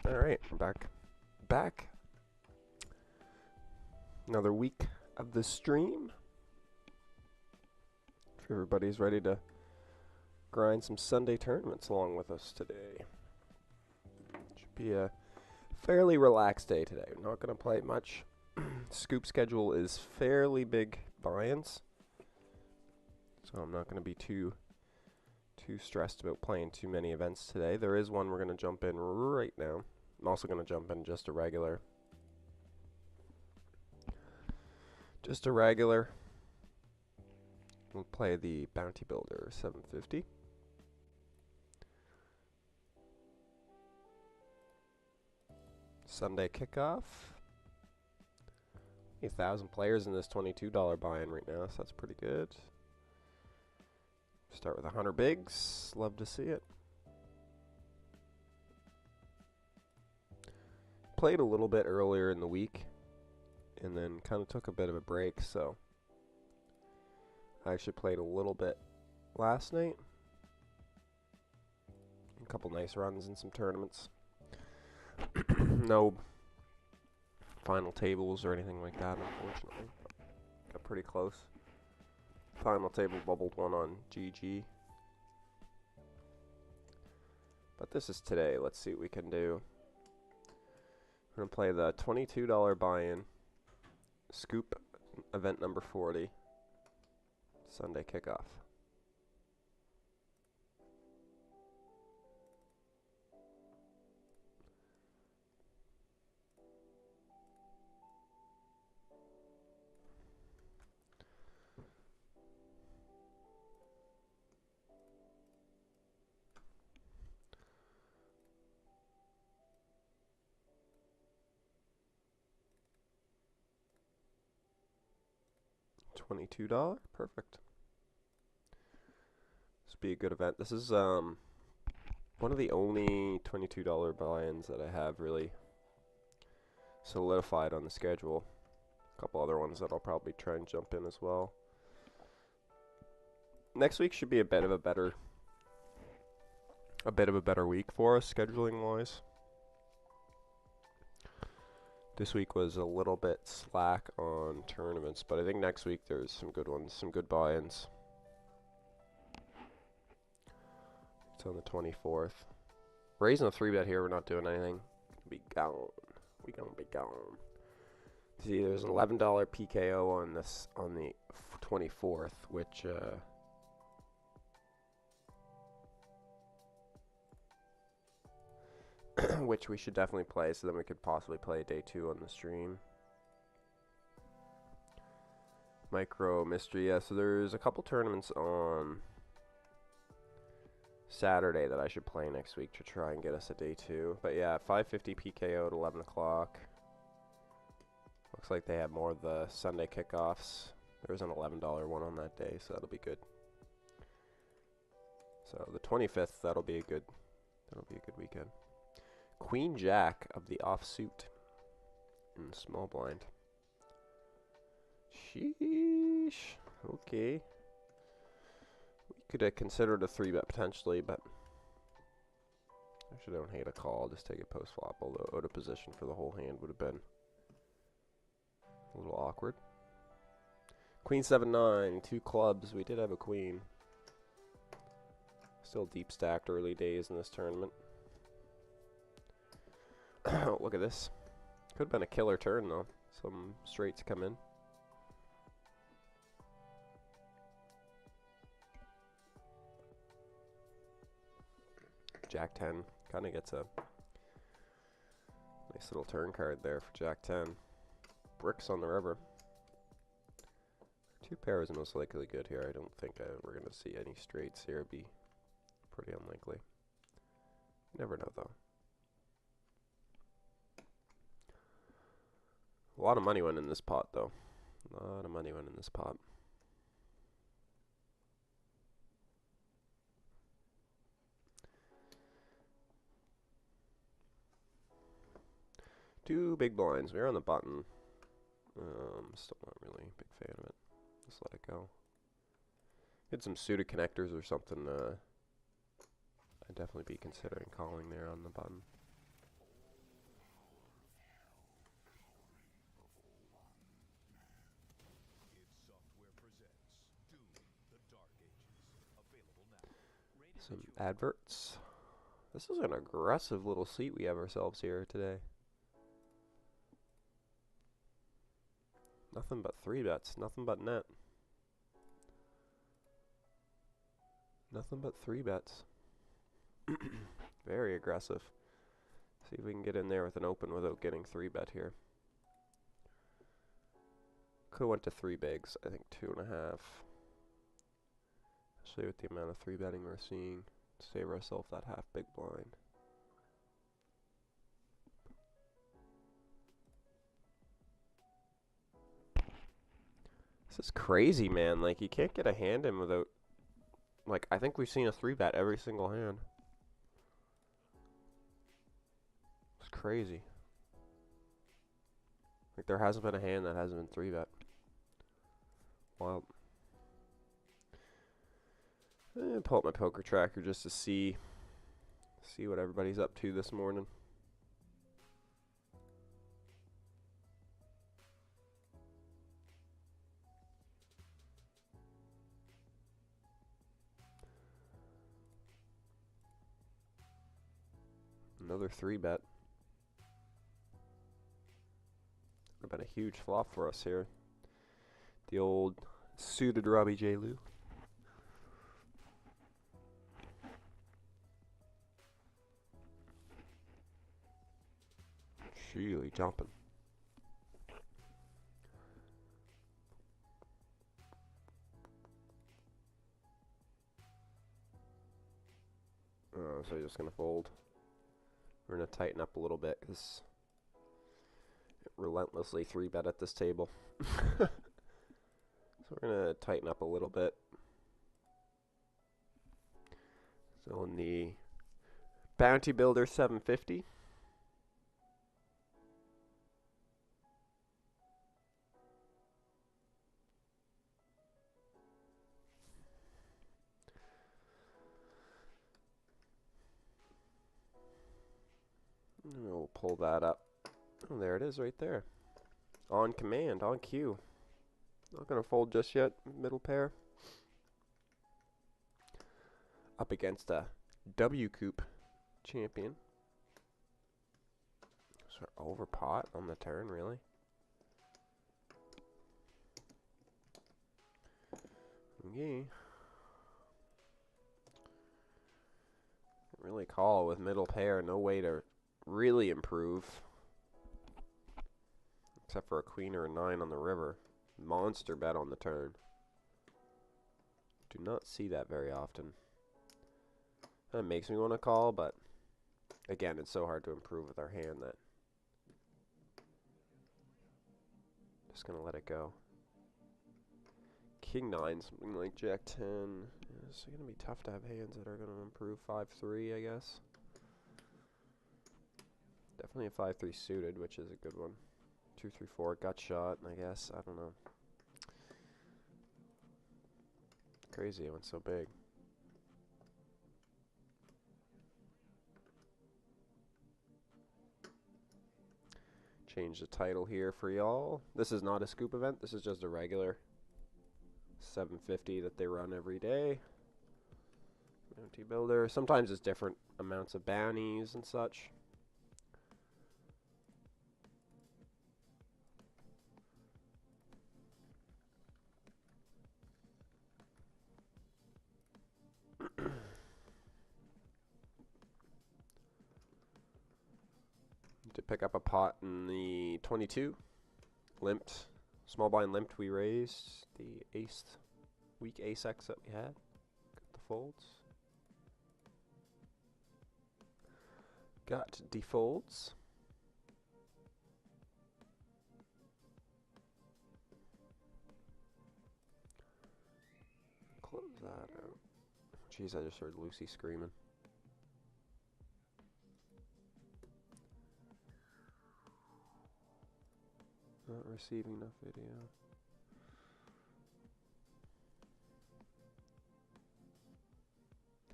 Alright, we're back. Another week of the stream. If everybody's ready to grind some Sunday tournaments along with us today. Should be a fairly relaxed day today. We're not going to play much. Scoop schedule is fairly big buy-ins, so I'm not going to be too stressed about playing too many events today. There is one we're going to jump in right now. I'm also going to jump in just a regular. We'll play the Bounty Builder 750. Sunday kickoff. 1,000 players in this $22 buy-in right now, so that's pretty good. Start with 100 bigs. Love to see it. Played a little bit earlier in the week, and then kind of took a bit of a break, so I actually played a little bit last night. A couple nice runs in some tournaments. No final tables or anything like that, unfortunately. Got pretty close. Final table bubbled one on GG. But this is today. Let's see what we can do. We're going to play the $22 buy-in. Scoop event number 40. Sunday kickoff. $22, perfect. This will be a good event. This is one of the only $22 buy-ins that I have really solidified on the schedule. A couple other ones that I'll probably try and jump in as well. Next week should be a bit of a better week for us scheduling wise. This week was a little bit slack on tournaments, but I think next week there's some good ones, some good buy-ins. It's on the 24th. Raising a 3-bet here, we're not doing anything. Be gone. We gonna be gone. See, there's an $11 PKO on this on the 24th, which which we should definitely play, so then we could possibly play day 2 on the stream. Micro Mystery, yeah, so there's a couple tournaments on Saturday that I should play next week to try and get us a day 2. But yeah, 550 PKO at 11 o'clock. Looks like they have more of the Sunday kickoffs. There's an $11 one on that day, so that'll be good. So the 25th, that'll be a good weekend. Queen Jack of the offsuit in small blind. Sheesh. Okay. We could have considered a 3-bet potentially, but actually don't hate a call. I'll just take it post flop, although out of position for the whole hand would have been a little awkward. Queen 7-9, 2 clubs. We did have a queen. Still deep stacked early days in this tournament. Look at this. Could have been a killer turn, though. Some straights come in. Jack 10. Kind of gets a nice little turn card there for Jack 10. Bricks on the river. 2 pairs is most likely good here. I don't think we're going to see any straights here. It'd be pretty unlikely. Never know, though. A lot of money went in this pot, though. A lot of money went in this pot. Two big blinds. We're on the button. Still not really a big fan of it. Just let it go. Get some suited connectors or something. I'd definitely be considering calling there on the button. Some adverts. This is an aggressive little seat we have ourselves here today. Nothing but 3-bets, nothing but net. Nothing but 3-bets. Very aggressive. See if we can get in there with an open without getting 3-bet here. Could have went to 3 bigs. I think 2.5. Especially with the amount of 3-betting we're seeing. Save ourselves that half big blind. This is crazy, man. Like, you can't get a hand in without... Like, I think we've seen a 3-bet every single hand. It's crazy. Like, there hasn't been a hand that hasn't been 3-bet. Wild. Pull up my poker tracker just to see what everybody's up to this morning. Another 3-bet. Would have been a huge flop for us here. The old suited Robbie J. Lou. Really jumping. So you're just going to fold. We're going to tighten up a little bit because relentlessly 3-bet at this table. So we're going to tighten up a little bit. So in the Bounty Builder 750. And we'll pull that up. Oh, there it is right there. On command, on cue. Not going to fold just yet, middle pair. Up against a W Coupe champion. So over pot on the turn, really? Okay. Really call with middle pair, no way to really improve. Except for a queen or a 9 on the river. Monster bet on the turn. Do not see that very often. That makes me want to call, but again, it's so hard to improve with our hand that just gonna let it go. King 9, something like Jack 10. Yeah, it's gonna be tough to have hands that are gonna improve 5-3, I guess. Definitely a 5-3 suited, which is a good one. 2-3-4 gut shot, I guess. I don't know. Crazy, it went so big. Change the title here for y'all. This is not a scoop event. This is just a regular 750 that they run every day. Bounty Builder. Sometimes it's different amounts of bounties and such. To pick up a pot in the 22. Limped. Small blind limped, we raised the ace, weak ace-X that we had. Got the folds. Got defolds. Close that out. Jeez, I just heard Lucy screaming. Not receiving enough video.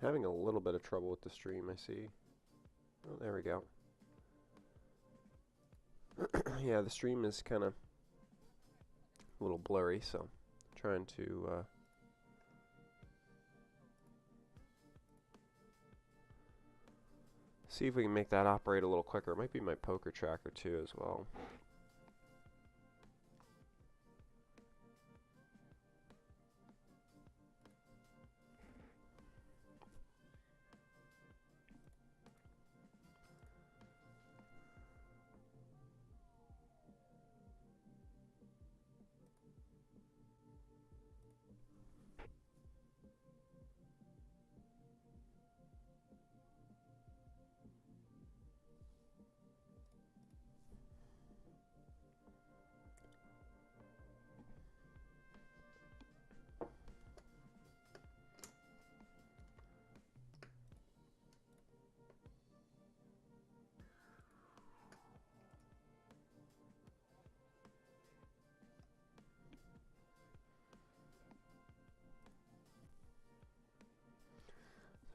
Having a little bit of trouble with the stream, I see. Oh, there we go. Yeah, the stream is kind of a little blurry, so I'm trying to See if we can make that operate a little quicker. It might be my poker tracker too as well.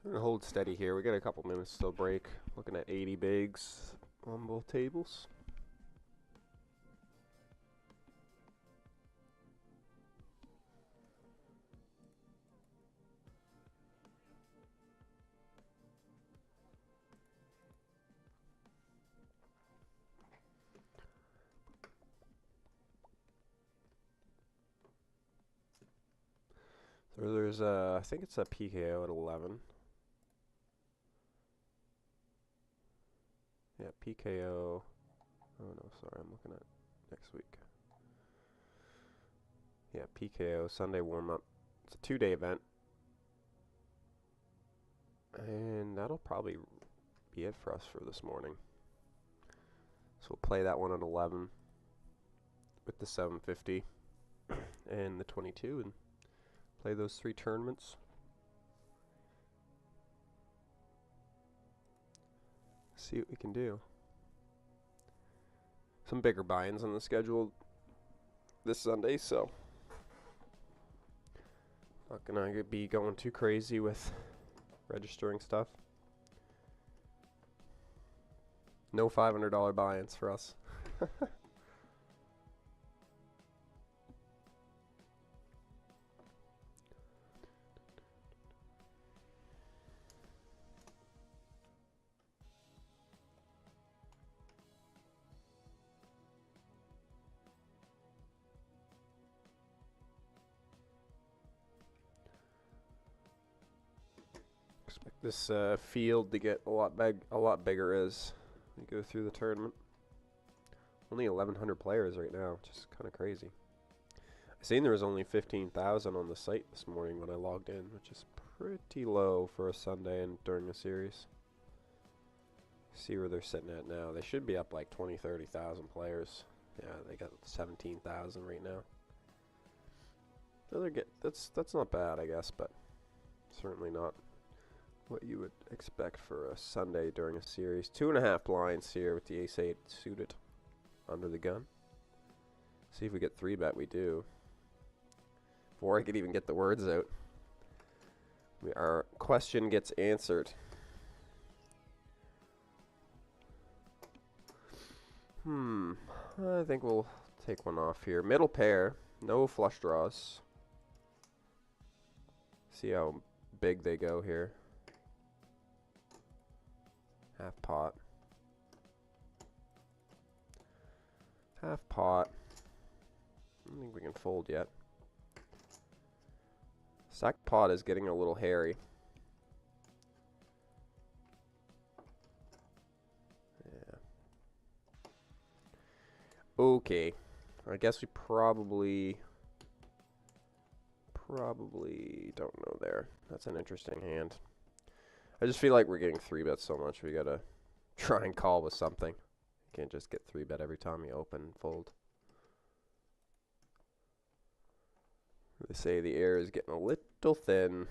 We're going to hold steady here. We got a couple minutes till break. Looking at 80 bigs on both tables. So there's I think it's a PKO at 11. Yeah, PKO. Oh no, sorry, I'm looking at next week. Yeah, PKO, Sunday warm-up. It's a 2-day event. And that'll probably be it for us for this morning. So we'll play that one at 11 with the 750 and the 22 and play those 3 tournaments. See what we can do. Some bigger buy-ins on the schedule this Sunday, so not gonna be going too crazy with registering stuff. No $500 buy-ins for us. Expect this field to get a lot bigger as we go through the tournament. Only 1,100 players right now, which is kind of crazy. I seen there was only 15,000 on the site this morning when I logged in, which is pretty low for a Sunday and during a series. See where they're sitting at now. They should be up like 20, 30,000 players. Yeah, they got 17,000 right now. So that's not bad, I guess, but certainly not what you would expect for a Sunday during a series. 2.5 blinds here with the ace-8 suited under the gun. See if we get 3-bet. We do. Before I could even get the words out, our question gets answered. I think we'll take one off here. Middle pair. No flush draws. See how big they go here. Half pot. Half pot. I don't think we can fold yet. Sack pot is getting a little hairy. Yeah. Okay. I guess we probably don't know there. That's an interesting hand. I just feel like we're getting 3-bet so much. We gotta try and call with something. You can't just get 3-bet every time you open and fold. They say the air is getting a little thin.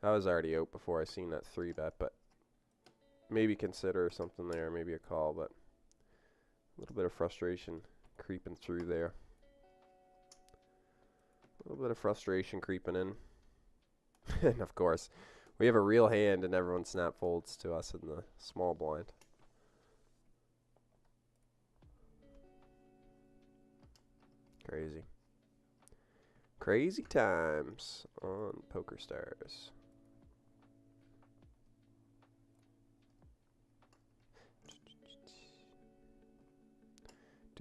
I was already out before I seen that 3-bet, but maybe consider something there, maybe a call, but a little bit of frustration creeping through there. A little bit of frustration creeping in. And of course, we have a real hand and everyone snap folds to us in the small blind. Crazy. Crazy times on Poker Stars.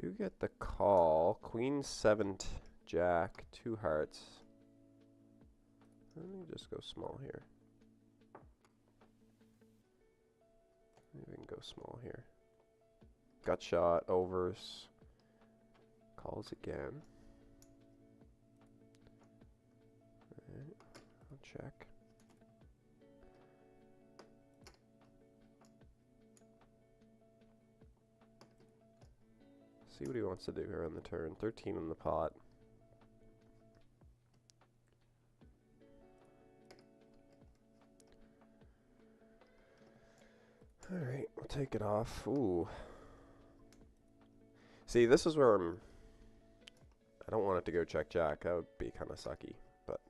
Do get the call. Queen 7 jack, 2 hearts. Let me just go small here. Maybe we can go small here. Gut shot, overs. Calls again. Alright, I'll check. See what he wants to do here on the turn. 13 in the pot. Alright, we'll take it off. Ooh. See, this is where I don't want it to go check jack. That would be kind of sucky, but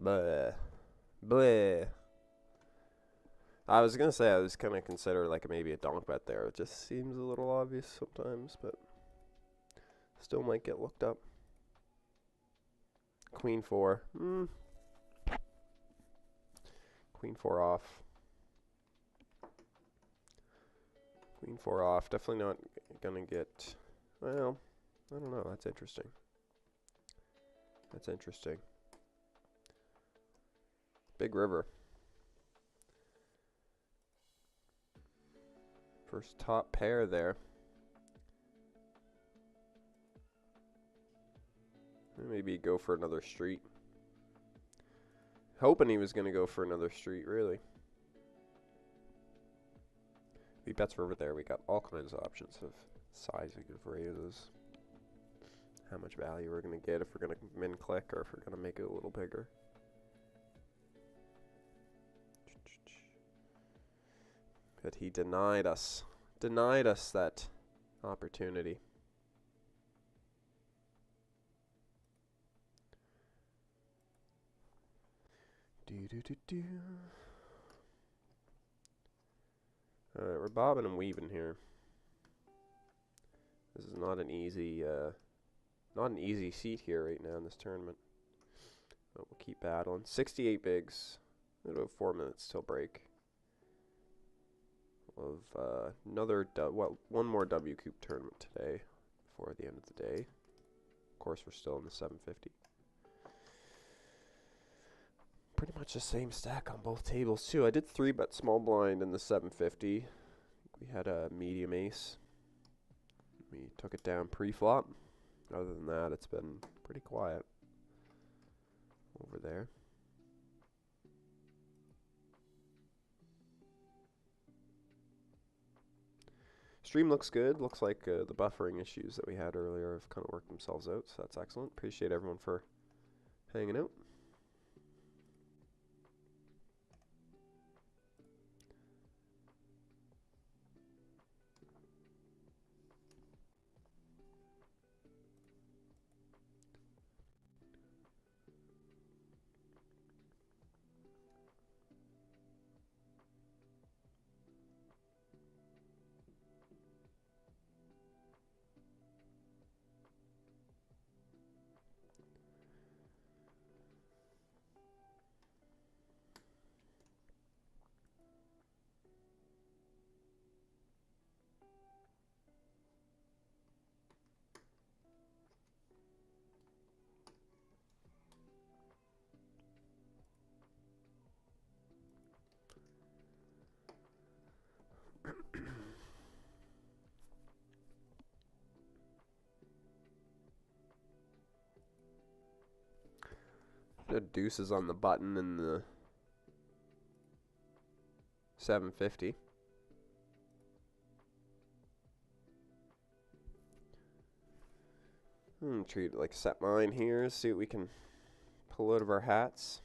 bleh. Bleh. I was gonna say I was gonna consider like maybe a donk bet there. It just seems a little obvious sometimes, but still might get looked up. Queen 4. Queen 4 off. Queen 4 off. Definitely not gonna get. Well, I don't know. That's interesting. That's interesting. Big river. First top pair there. Maybe go for another street. Hoping he was going to go for another street, really. We bets river there. We got all kinds of options of sizing of raises. How much value we're going to get if we're going to min click or if we're going to make it a little bigger. But he denied us that opportunity. Alright, we're bobbing and weaving here. This is not an easy seat here right now in this tournament. But we'll keep battling. 68 bigs. About 4 minutes till break. Of one more W Coupe tournament today before the end of the day. Of course, we're still in the 750. Pretty much the same stack on both tables too. I did 3-bet small blind in the 750. We had a medium ace. We took it down pre-flop. Other than that, it's been pretty quiet over there. Stream looks good. Looks like the buffering issues that we had earlier have kind of worked themselves out, so that's excellent. Appreciate everyone for hanging out. The deuces on the button in the 750. Treat it like set mine here. See what we can pull out of our hats.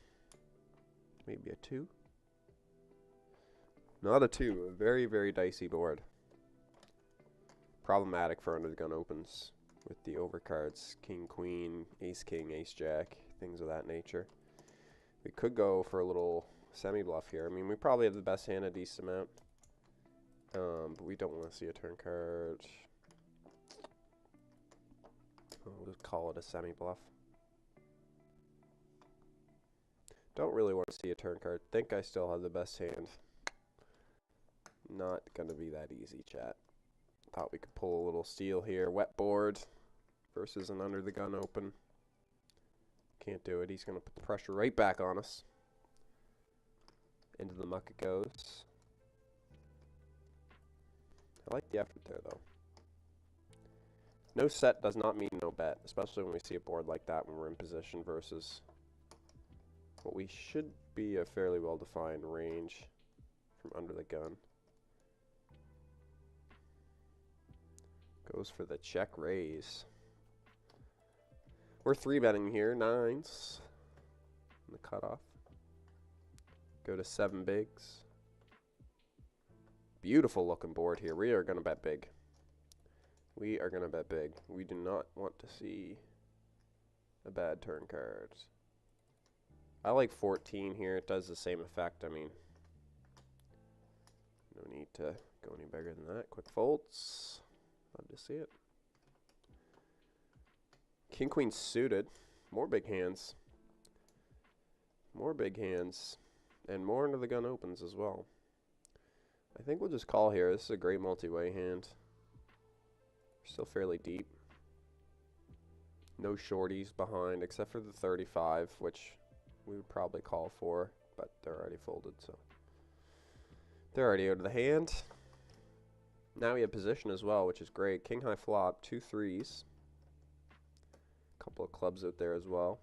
Maybe a 2. Not a 2. A very, very dicey board. Problematic for under the gun opens with the overcards. King, queen, ace, king, ace, jack. Things of that nature. We could go for a little semi-bluff here. I mean, we probably have the best hand a decent amount. But we don't want to see a turn card. We'll just call it a semi-bluff. Don't really want to see a turn card. Think I still have the best hand. Not going to be that easy, chat. Thought we could pull a little steal here. Wet board versus an under the gun open. Can't do it. He's going to put the pressure right back on us. Into the muck it goes. I like the effort there, though. No set does not mean no bet, especially when we see a board like that when we're in position versus what we should be a fairly well-defined range from under the gun. Goes for the check raise. We're 3-betting here, 9s. In the cutoff. Go to 7 bigs. Beautiful looking board here. We are going to bet big. We are going to bet big. We do not want to see a bad turn card. I like 14 here. It does the same effect. I mean, no need to go any bigger than that. Quick folds. Love to see it. King, queen suited. More big hands. More big hands. And more under the gun opens as well. I think we'll just call here. This is a great multi-way hand. Still fairly deep. No shorties behind except for the 35, which we would probably call for, but they're already folded, so they're already out of the hand. Now we have position as well, which is great. King high flop, 2 3s. Couple of clubs out there as well.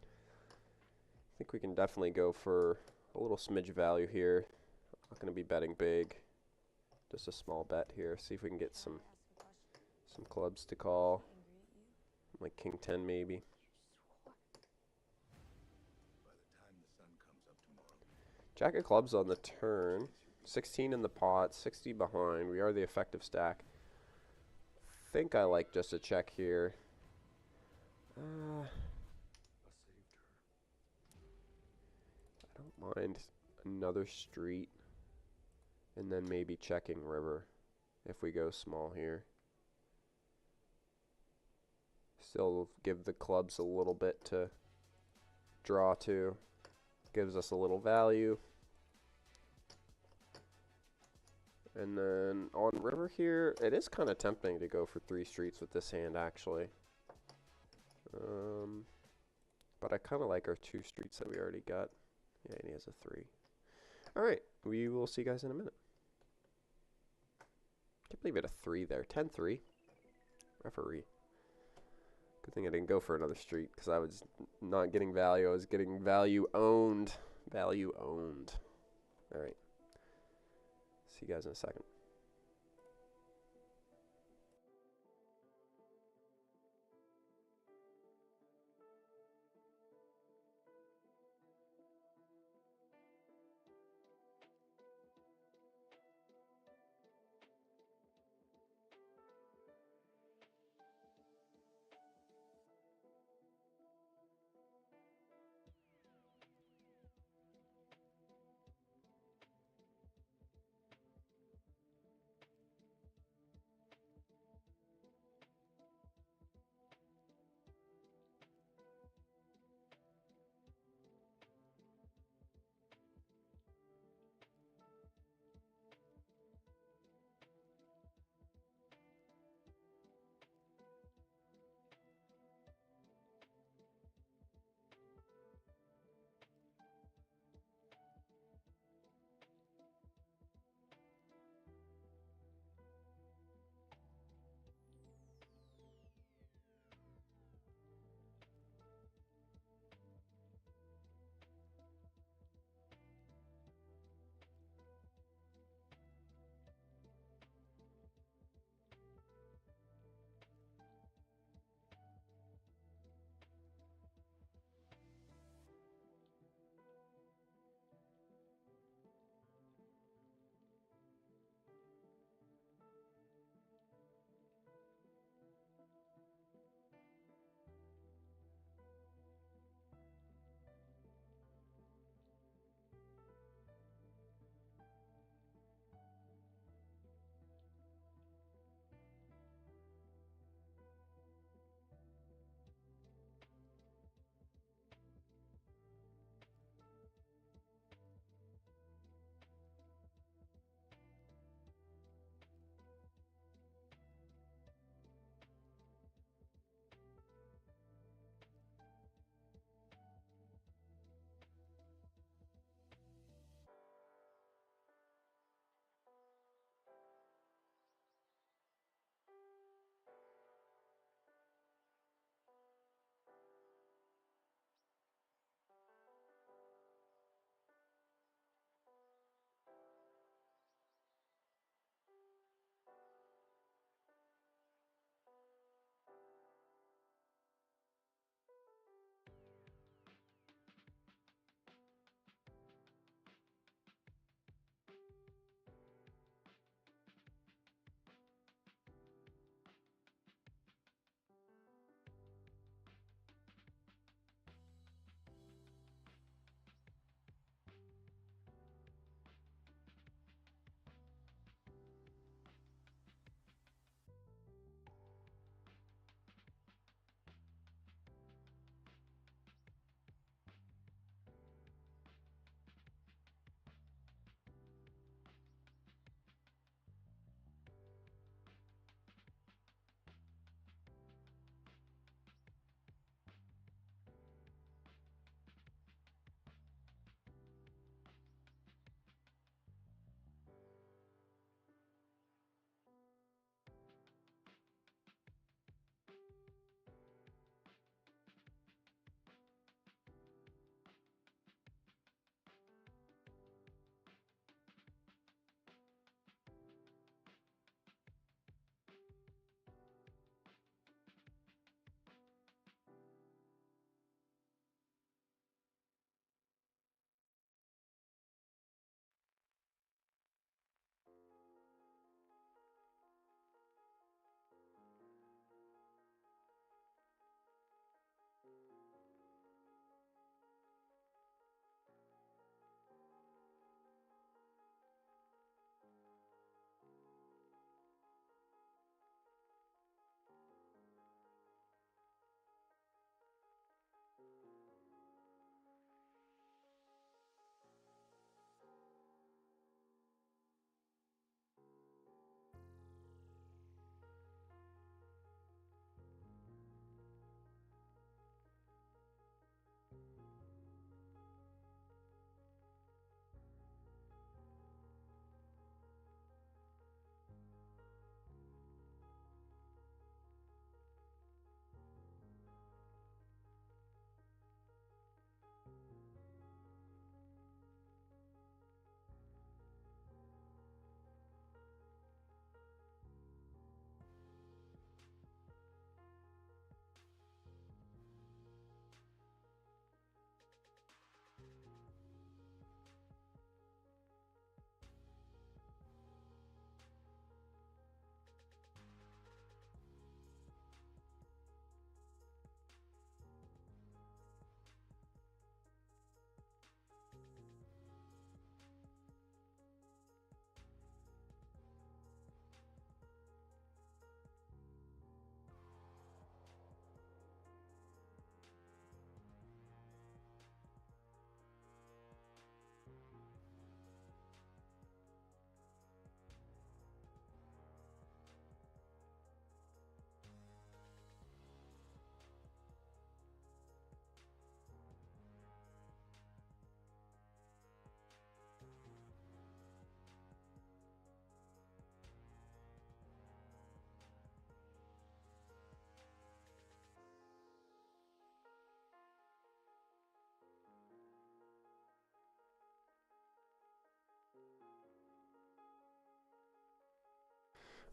I think we can definitely go for a little smidge of value here. Not going to be betting big. Just a small bet here. See if we can get some clubs to call. Like king 10 maybe. Jack of clubs on the turn. 16 in the pot, 60 behind. We are the effective stack. Think I like just a check here. I don't mind another street. And then maybe checking river if we go small here. Still give the clubs a little bit to draw to. Gives us a little value. And then on river here, it is kind of tempting to go for 3 streets with this hand, actually. But I kind of like our 2 streets that we already got. Yeah, and he has a 3. All right, we will see you guys in a minute. Can't believe it, a 3 there. 10-3. Referee. Good thing I didn't go for another street because I was not getting value. I was getting value owned. Value owned. All right. See you guys in a second.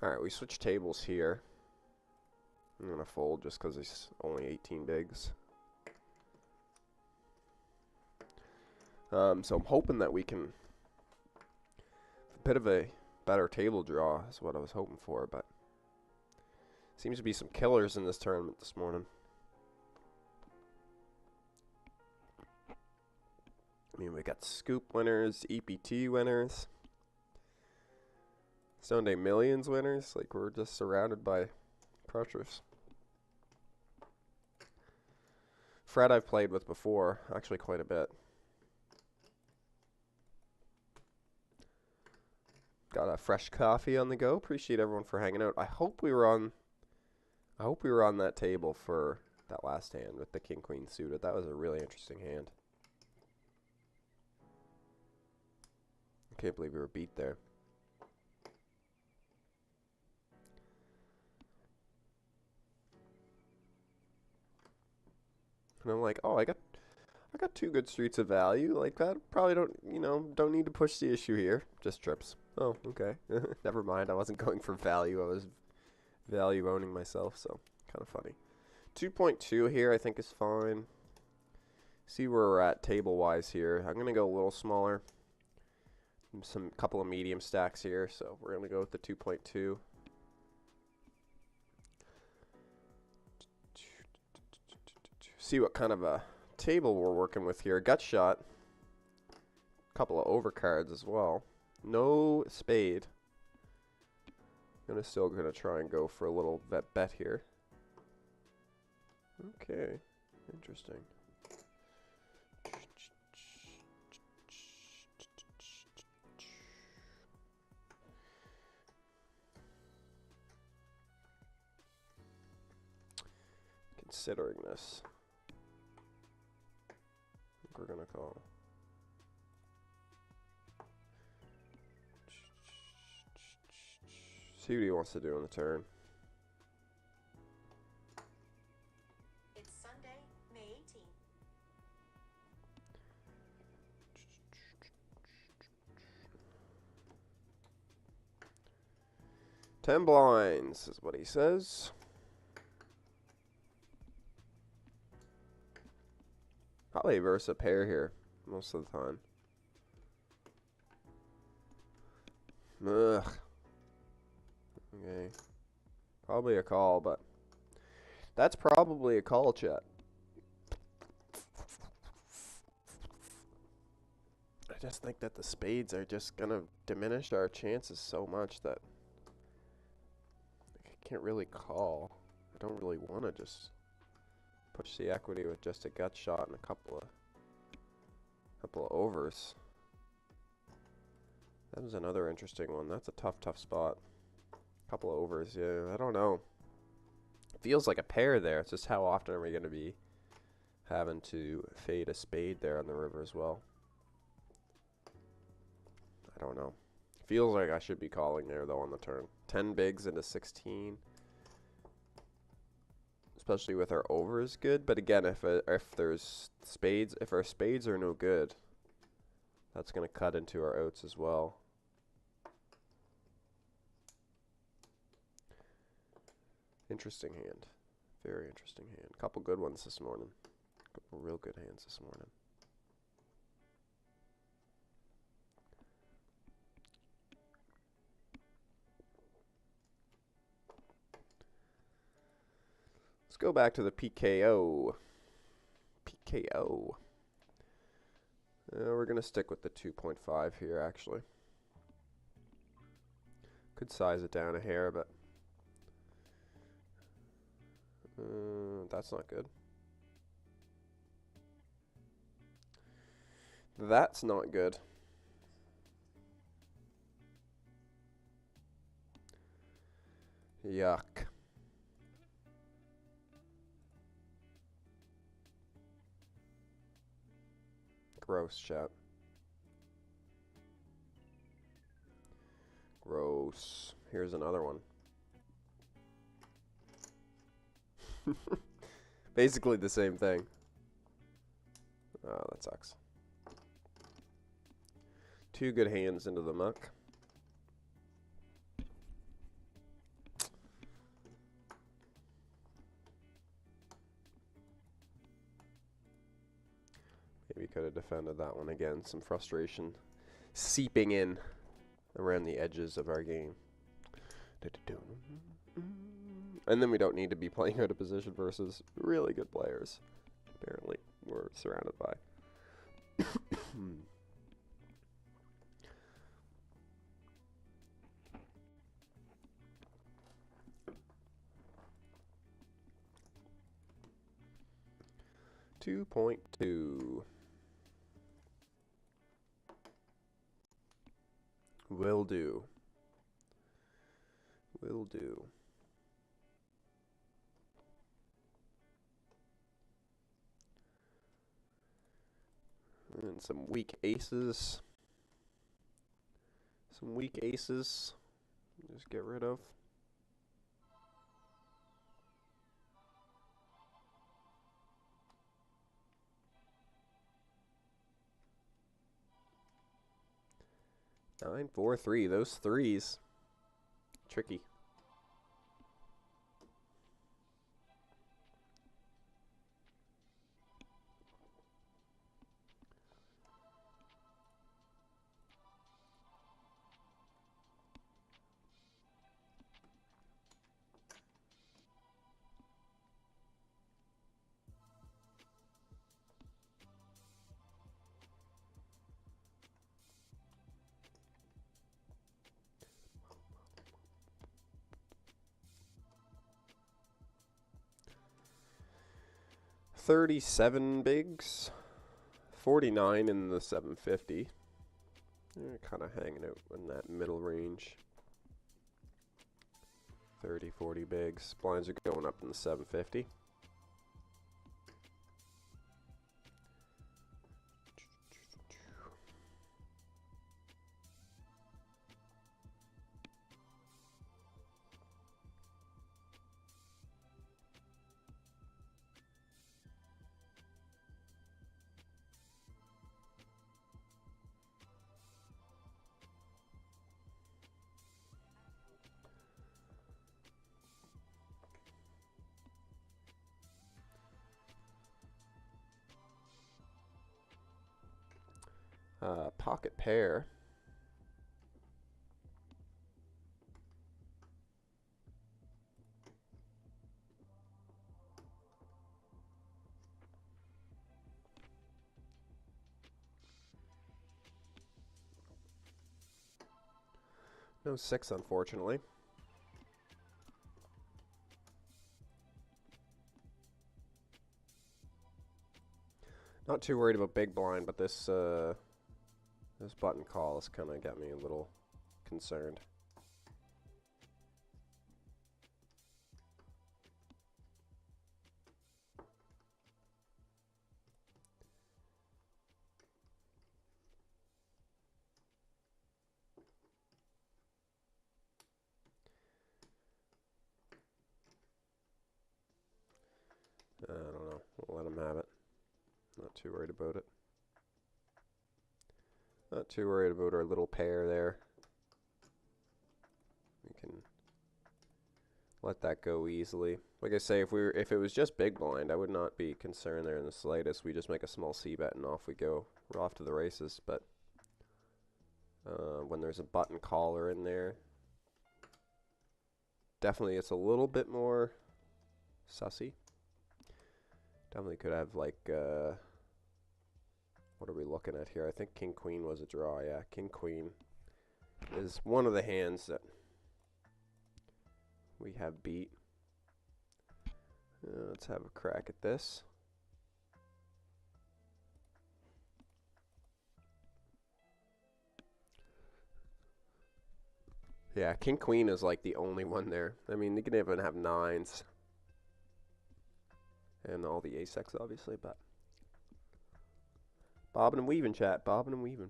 Alright, we switch tables here. I'm going to fold just because it's only 18 bigs. So I'm hoping that we can... A bit of a better table draw is what I was hoping for, but... Seems to be some killers in this tournament this morning. I mean, we got Scoop winners, EPT winners, Sunday Millions winners. Like, we're just surrounded by pressures. Fred I've played with before, actually quite a bit. Got a fresh coffee on the go. Appreciate everyone for hanging out. I hope we were on that table for that last hand with the King Queen suited. That was a really interesting hand. I can't believe we were beat there. And I'm like, oh, I got 2 good streets of value. Like that, probably don't need to push the issue here. Just trips. Oh, okay. Never mind. I wasn't going for value. I was value owning myself. So kind of funny. 2.2 here, I think is fine. See where we're at table wise here. I'm gonna go a little smaller. Some couple of medium stacks here, so we're gonna go with the 2.2. See what kind of a table we're working with here. Gut shot. Couple of overcards as well. No spade. Still gonna try and go for a little bet here. Okay, interesting. Considering this, I think we're gonna call. See what he wants to do on the turn. It's Sunday, May 18th. 10 blinds is what he says. Probably verse a pair here most of the time. Ugh. Okay. Probably a call, but that's probably a call, chat. I just think that the spades are just going to diminish our chances so much that I can't really call. I don't really want to just push the equity with just a gut shot and a couple of overs. That was another interesting one. That's a tough spot. Couple of overs, yeah. I don't know. Feels like a pair there. It's just how often are we going to be having to fade a spade there on the river as well? I don't know. Feels like I should be calling there though on the turn. 10 bigs into 16. Especially with our overs good, but again, if there's spades, if our spades are no good, that's going to cut into our outs as well. Interesting hand. Very interesting hand. Couple good ones this morning. Couple real good hands this morning. Let's go back to the PKO. PKO. We're going to stick with the 2.5 here, actually. Could size it down a hair, but that's not good. That's not good. Yuck. Gross, chat. Gross. Here's another one. Basically the same thing. Oh, that sucks. 2 good hands into the muck. could have defended that one again. Some frustration seeping in around the edges of our game. And then we don't need to be playing out of position versus really good players. Apparently, we're surrounded by. 2.2. Will do. Will do. And some weak aces. Some weak aces. Just get rid of. Nine, 4, 3. Those threes. Tricky. $37 bigs, 49 in the 750. They're kind of hanging out in that middle range. 30, 40 bigs. Blinds are going up in the 750. Pocket pair. No 6, unfortunately. Not too worried about big blind, but this this button call has kind of got me a little concerned. I don't know. We'll let him have it. Not too worried about it. Not too worried about our little pair there. We can let that go easily. Like I say, if it was just big blind, I would not be concerned there in the slightest. We just make a small c-bet and off we go. We're off to the races. But when there's a button caller in there, definitely it's a little bit more sussy. Definitely could have like what are we looking at here? I think King Queen was a draw. Yeah, King Queen is one of the hands that we have beat. Let's have a crack at this. Yeah, King Queen is like the only one there. I mean, you can even have 9s. And all the ace-X, obviously, but bobbing and weaving, chat. Bobbing and weaving.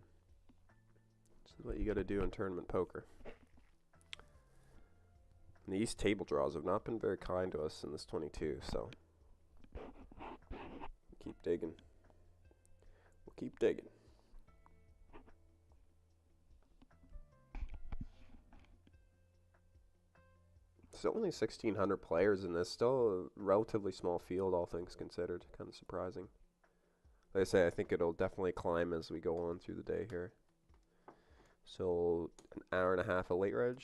This is what you got to do in tournament poker. And these table draws have not been very kind to us in this 22, so keep digging. We'll keep digging. Still only 1,600 players in this. Still a relatively small field, all things considered. Kind of surprising. Like I say, I think it'll definitely climb as we go on through the day here. So an hour and a half of late reg.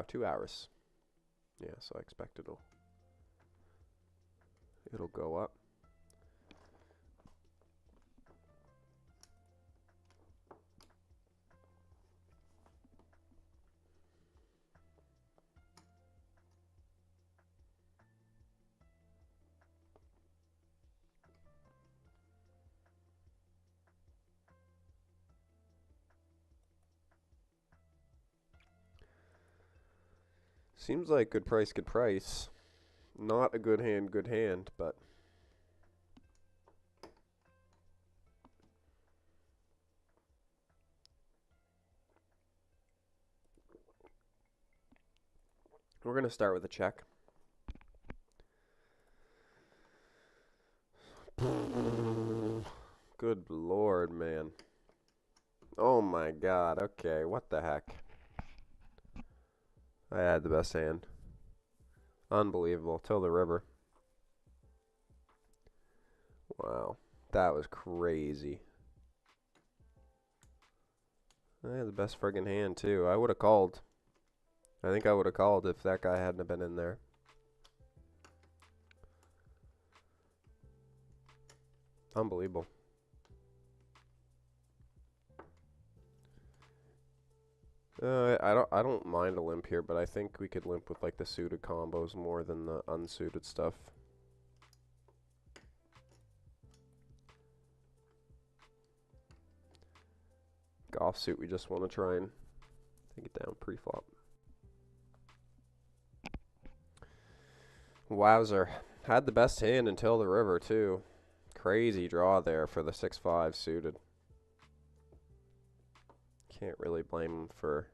2 hours. Yeah, so I expect it'll go up. Seems like good price, good price. Not a good hand, but we're going to start with a check. Good lord, man. Oh my god, okay, what the heck. I had the best hand. Unbelievable, till the river. Wow, that was crazy. I had the best friggin' hand, too. I would have called. I think I would have called if that guy hadn't been in there. Unbelievable. I don't mind a limp here, but I think we could limp with like the suited combos more than the unsuited stuff. Offsuit, we just want to try and take it down pre-flop. Wowzer. Had the best hand until the river, too. Crazy draw there for the 6-5 suited. Can't really blame him for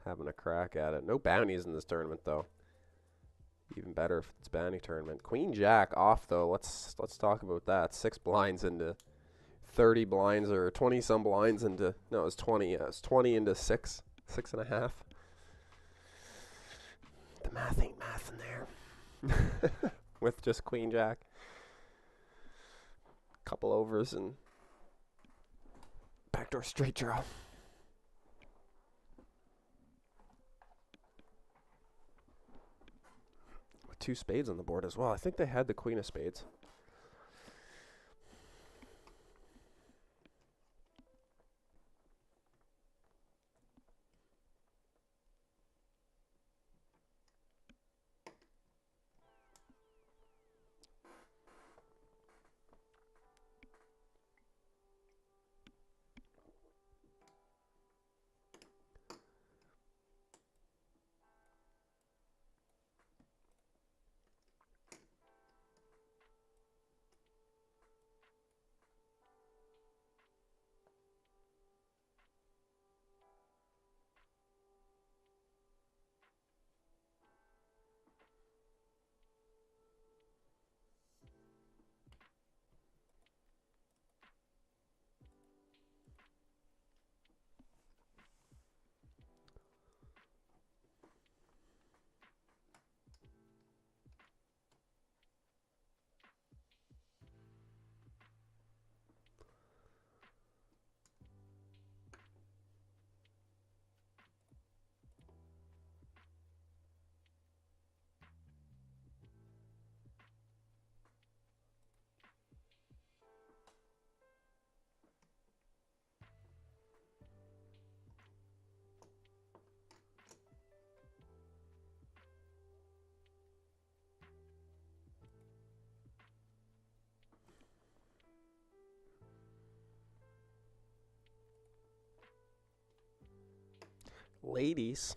having a crack at it. No bounties in this tournament, though. Even better if it's bounty tournament. Queen Jack off, though. Let's talk about that. 6 blinds into 30 blinds, or 20 some blinds into, no, it was 20. Yeah, it was 20 into 6.5. The math ain't math in there. With just Queen Jack. Couple overs and backdoor straight draw. With 2 spades on the board as well. I think they had the queen of spades. Ladies.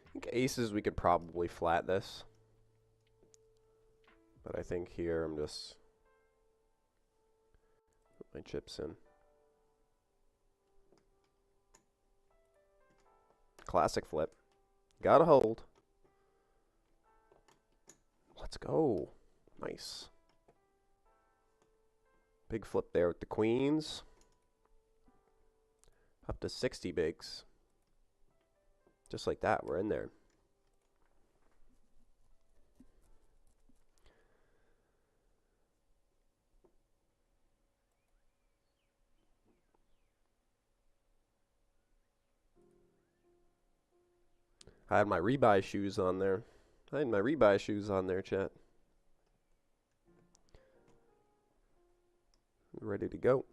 I think Aces, we could probably flat this. But I think here I'm just put my chips in. Classic flip. Gotta hold. Let's go. Nice. Big flip there with the queens. Up to 60 bigs. Just like that, we're in there. I had my rebuy shoes on there. Chat. Ready to go.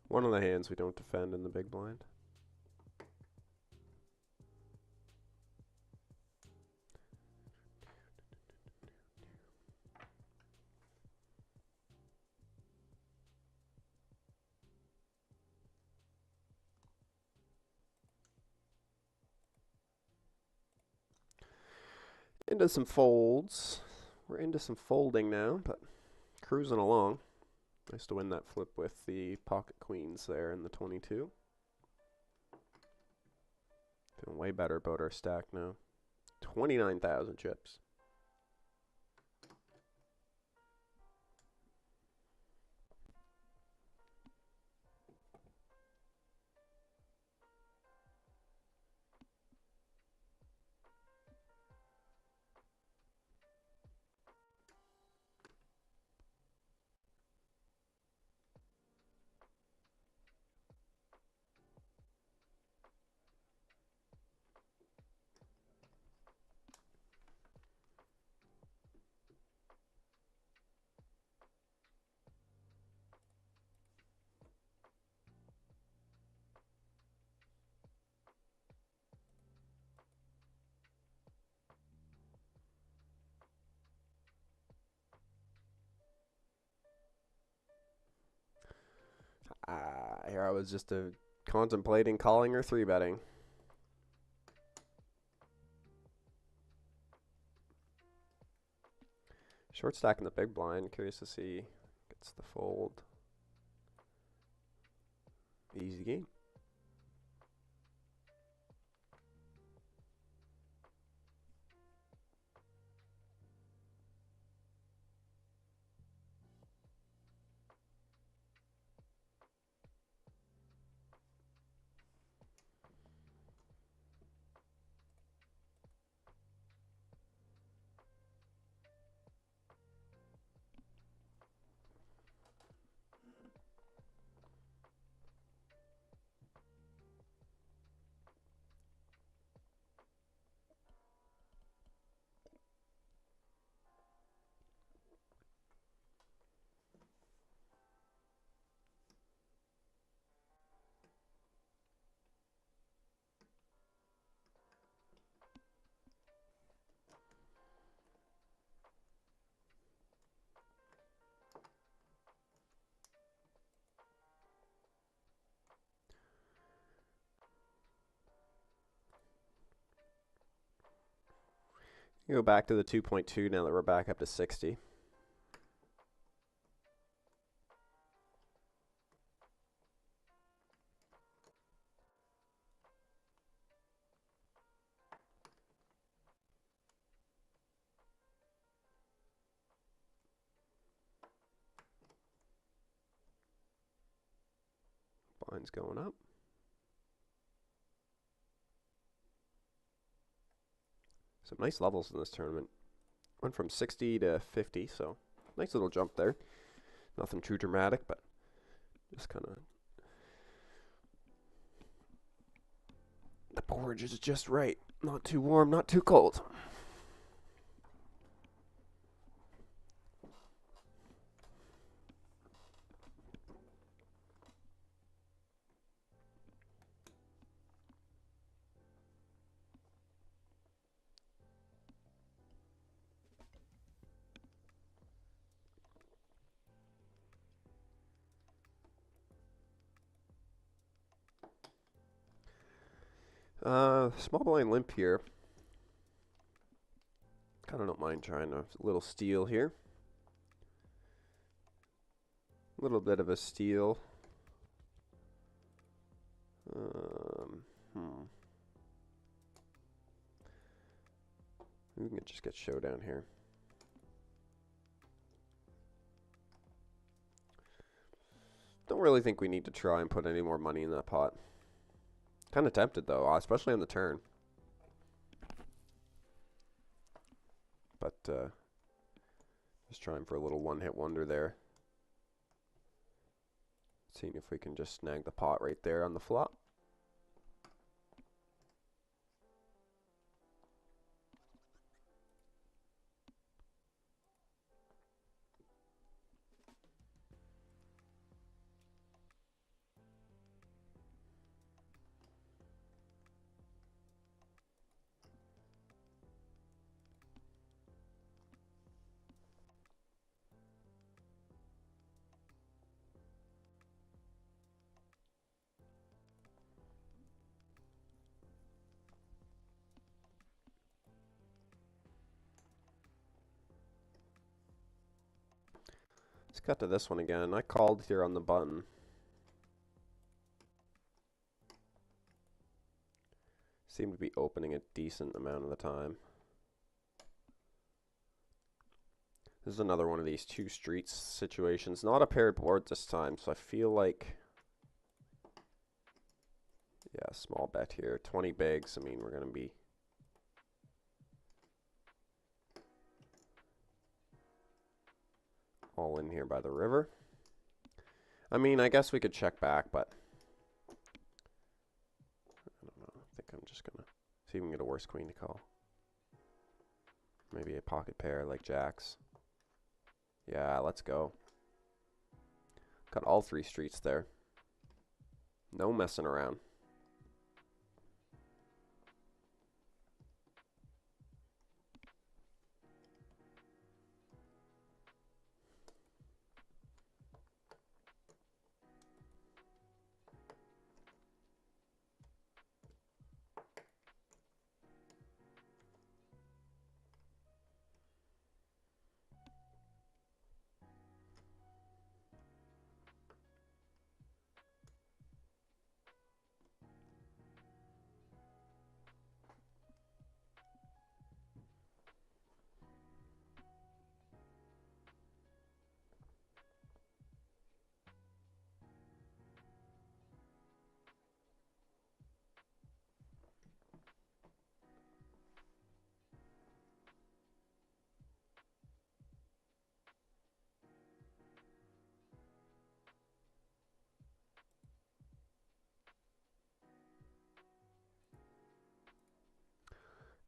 One of the hands we don't defend in the big blind. Into some folds. We're into some folding now, but cruising along. Nice to win that flip with the pocket queens there in the 22. Feeling way better about our stack now. 29,000 chips. Here I was just contemplating calling or 3-betting. Short stack in the big blind. Curious to see. Gets the fold. Easy game. Go back to the 2.2 now that we're back up to 60. Blinds going up. Some nice levels in this tournament. Went from 60 to 50, so nice little jump there. Nothing too dramatic, but just kind of... The porridge is just right. Not too warm, not too cold. Small blind limp here. Kind of don't mind trying a little steal here. A little bit of a steal. We can just get showdown here. Don't really think we need to try and put any more money in that pot. Kind of tempted though, especially on the turn. But just trying for a little one-hit wonder there. Seeing if we can just snag the pot right there on the flop. Let's cut to this one again. I called here on the button. Seem to be opening a decent amount of the time. This is another one of these two streets situations. Not a paired board this time, so I feel like... Yeah, small bet here. 20 bigs. I mean, we're going to be... all in here by the river. I mean, I guess we could check back, but... I don't know. I think I'm just going to see if we can get a worse queen to call. Maybe a pocket pair like jacks. Yeah, let's go. Got all three streets there. No messing around.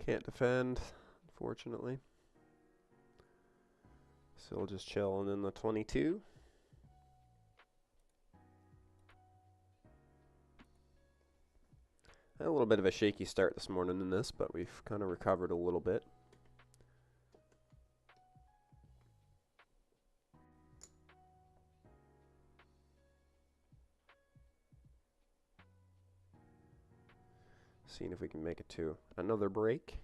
Can't defend, unfortunately. Still just chilling in the 22. Had a little bit of a shaky start this morning in this, but we've kind of recovered a little bit. Seeing if we can make it to another break.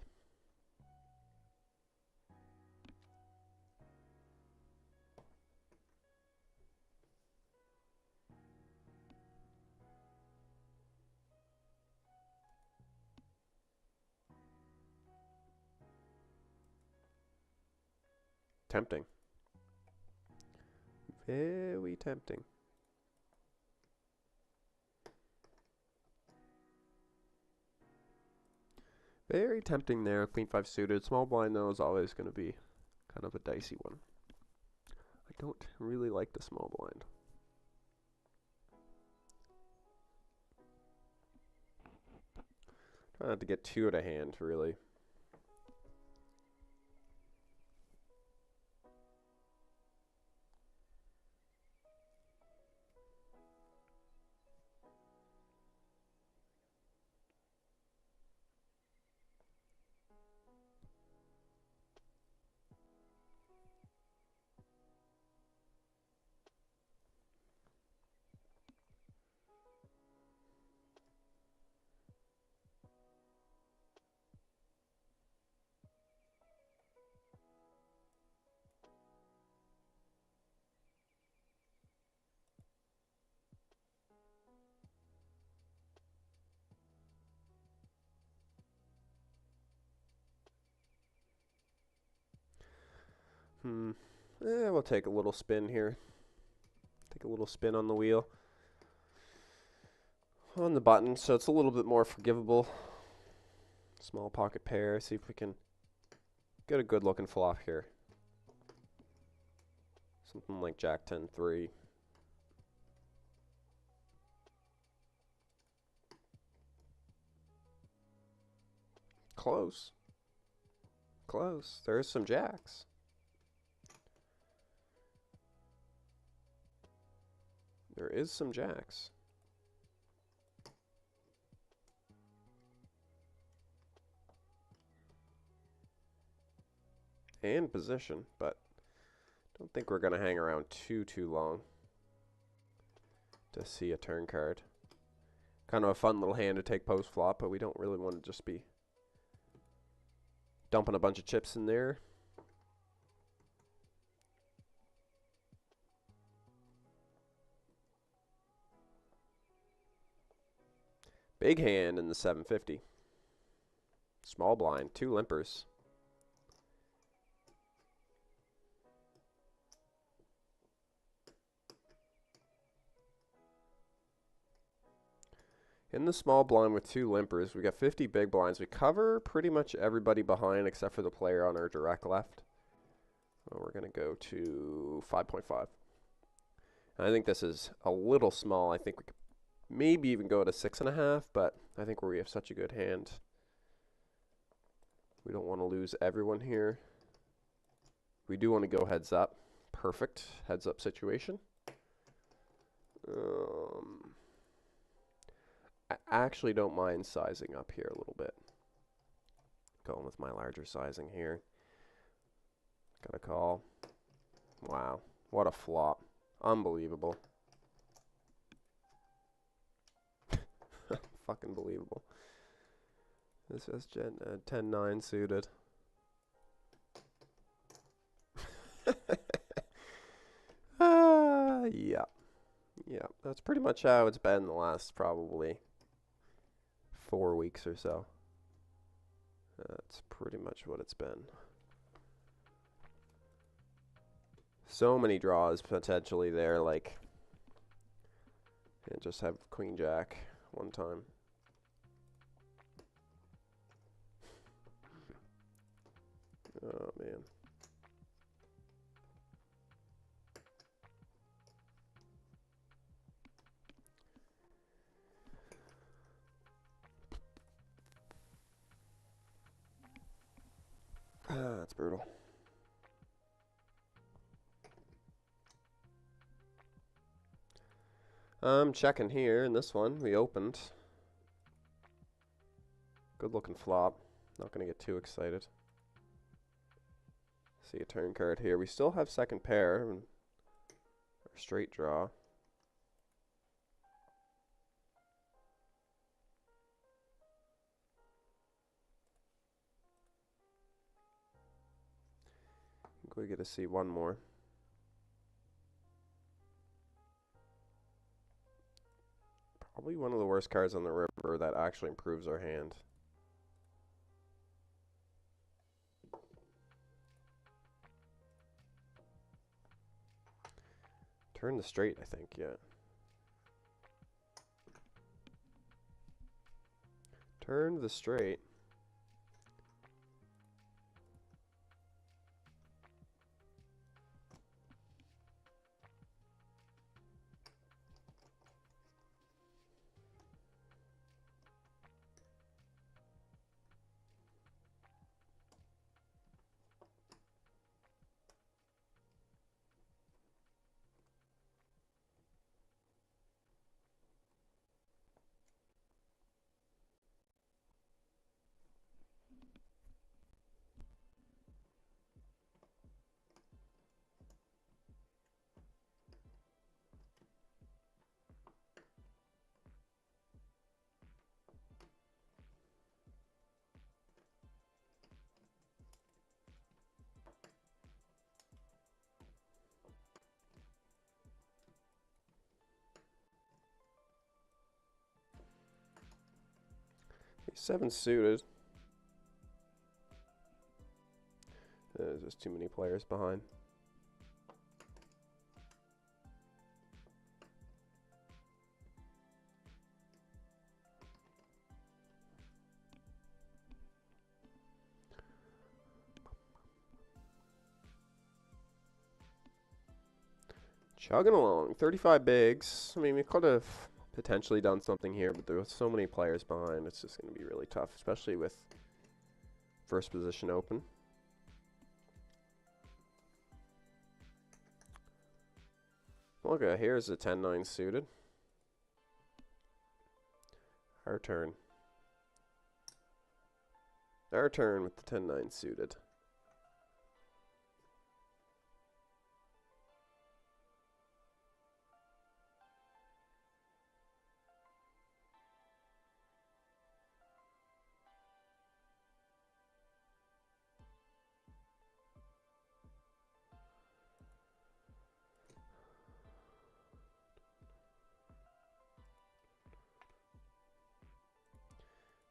Tempting. Very tempting. Very tempting there. Queen 5 suited. Small blind, though, is always going to be kind of a dicey one. I don't really like the small blind. Try not to get too out of hand, really. We'll take a little spin here. Take a little spin on the wheel. On the button, so it's a little bit more forgivable. Small pocket pair. See if we can get a good looking flop here. Something like Jack 10-3. Close. Close. There's some jacks. There is some jacks. And position, but don't think we're going to hang around too long to see a turn card. Kind of a fun little hand to take post flop, but we don't really want to just be dumping a bunch of chips in there. Big hand in the 750. Small blind, 2 limpers. In the small blind with 2 limpers, we got 50 big blinds. We cover pretty much everybody behind except for the player on our direct left. Well, we're going to go to 5.5. I think this is a little small. I think we could maybe even go to 6.5, but I think we have such a good hand, we don't want to lose everyone here. We do want to go heads up. Perfect heads up situation. I actually don't mind sizing up here a little bit. Going with my larger sizing here. Got a call. Wow, what a flop. Unbelievable. Fucking believable. This is 10-9 suited. Yeah. Yeah, that's pretty much how it's been the last probably 4 weeks or so. That's pretty much what it's been. So many draws potentially there, like, and just have Queen Jack one time. Oh, man. That's brutal. I'm checking here in this one. We opened. Good looking flop. Not going to get too excited. See a turn card here. We still have second pair. Or straight draw. I think we get to see one more. Probably one of the worst cards on the river that actually improves our hand. Turn the straight, I think, yeah. Turn the straight. Seven suited. There's just too many players behind. Chugging along. 35 bigs. I mean, we could have potentially done something here, but there were so many players behind. It's just going to be really tough, especially with first position open. Okay, here's a 10-9 suited. Our turn. Our turn with the 10-9 suited.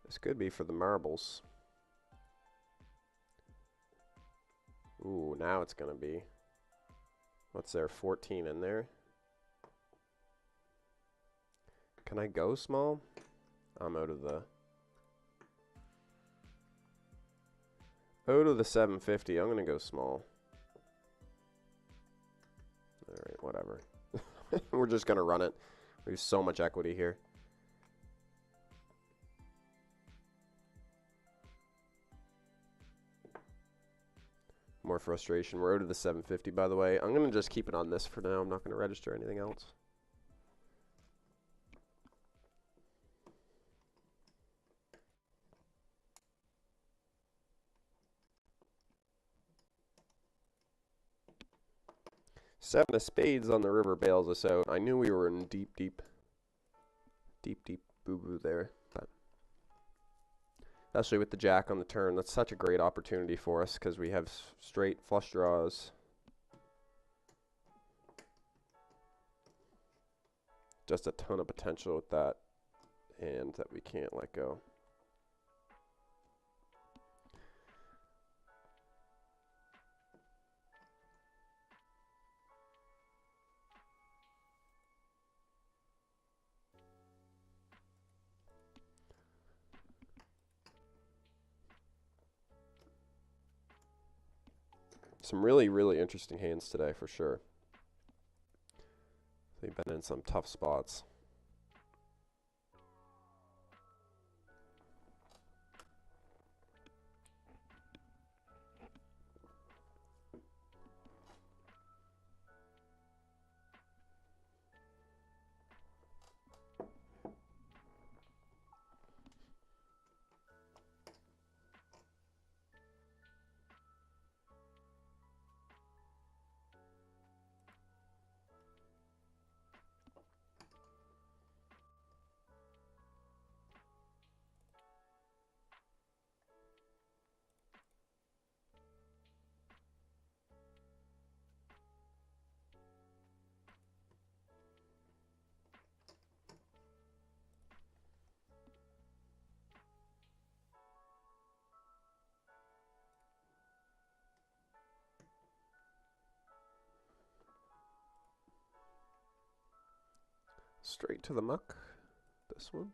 This could be for the marbles. Ooh, now it's going to be. What's there, 14 in there? Can I go small? I'm out of the... Out of the 750, I'm going to go small. Alright, whatever. We're just going to run it. There's so much equity here. More frustration. We're out of the 750, by the way. I'm going to just keep it on this for now. I'm not going to register anything else. Seven of spades on the river bails us out. I knew we were in deep boo-boo there. But especially with the jack on the turn. That's such a great opportunity for us because we have straight flush draws. Just a ton of potential with that hand that we can't let go. Some really, really interesting hands today for sure. They've been in some tough spots. Straight to the muck. This one.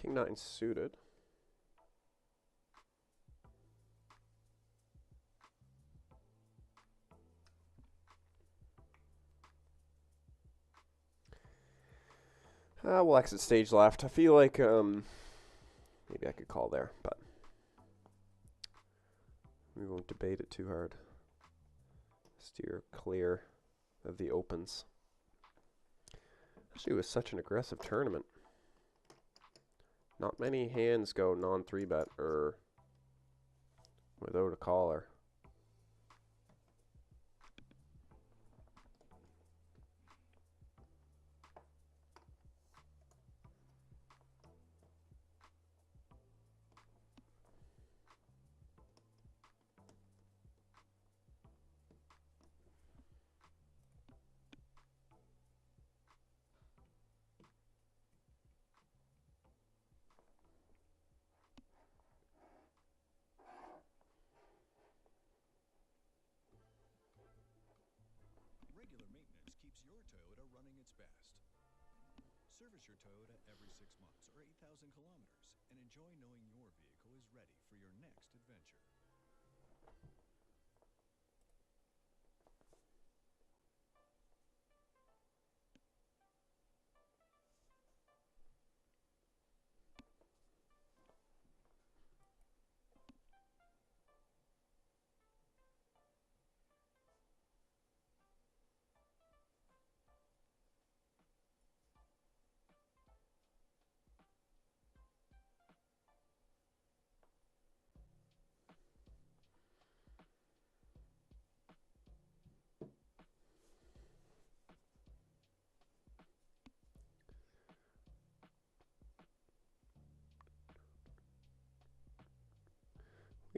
King 9 suited. We'll exit stage left. I feel like maybe I could call there, but we won't debate it too hard. Steer clear of the opens. Actually, it was such an aggressive tournament. Not many hands go non-3-bet or without a caller. Regular maintenance keeps your Toyota running its best. Service your Toyota every 6 months or 8,000 kilometers and enjoy knowing your vehicle is ready for your next adventure.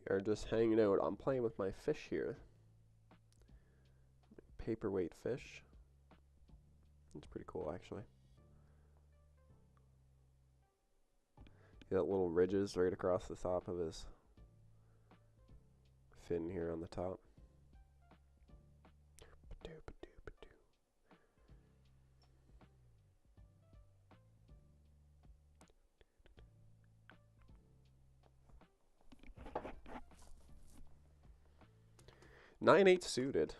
We are just hanging out. I'm playing with my fish here. Paperweight fish. It's pretty cool, actually. He got little ridges right across the top of his fin here on the top. 9-8 suited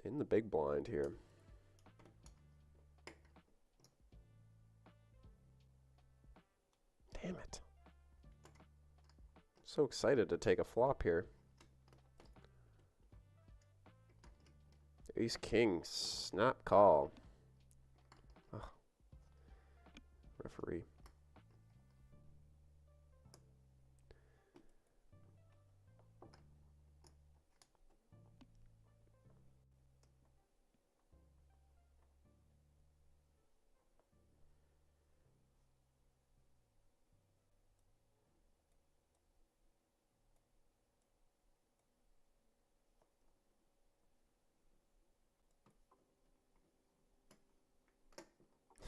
in the big blind here. Damn it. So excited to take a flop here. Ace King, snap call. Ugh. Referee.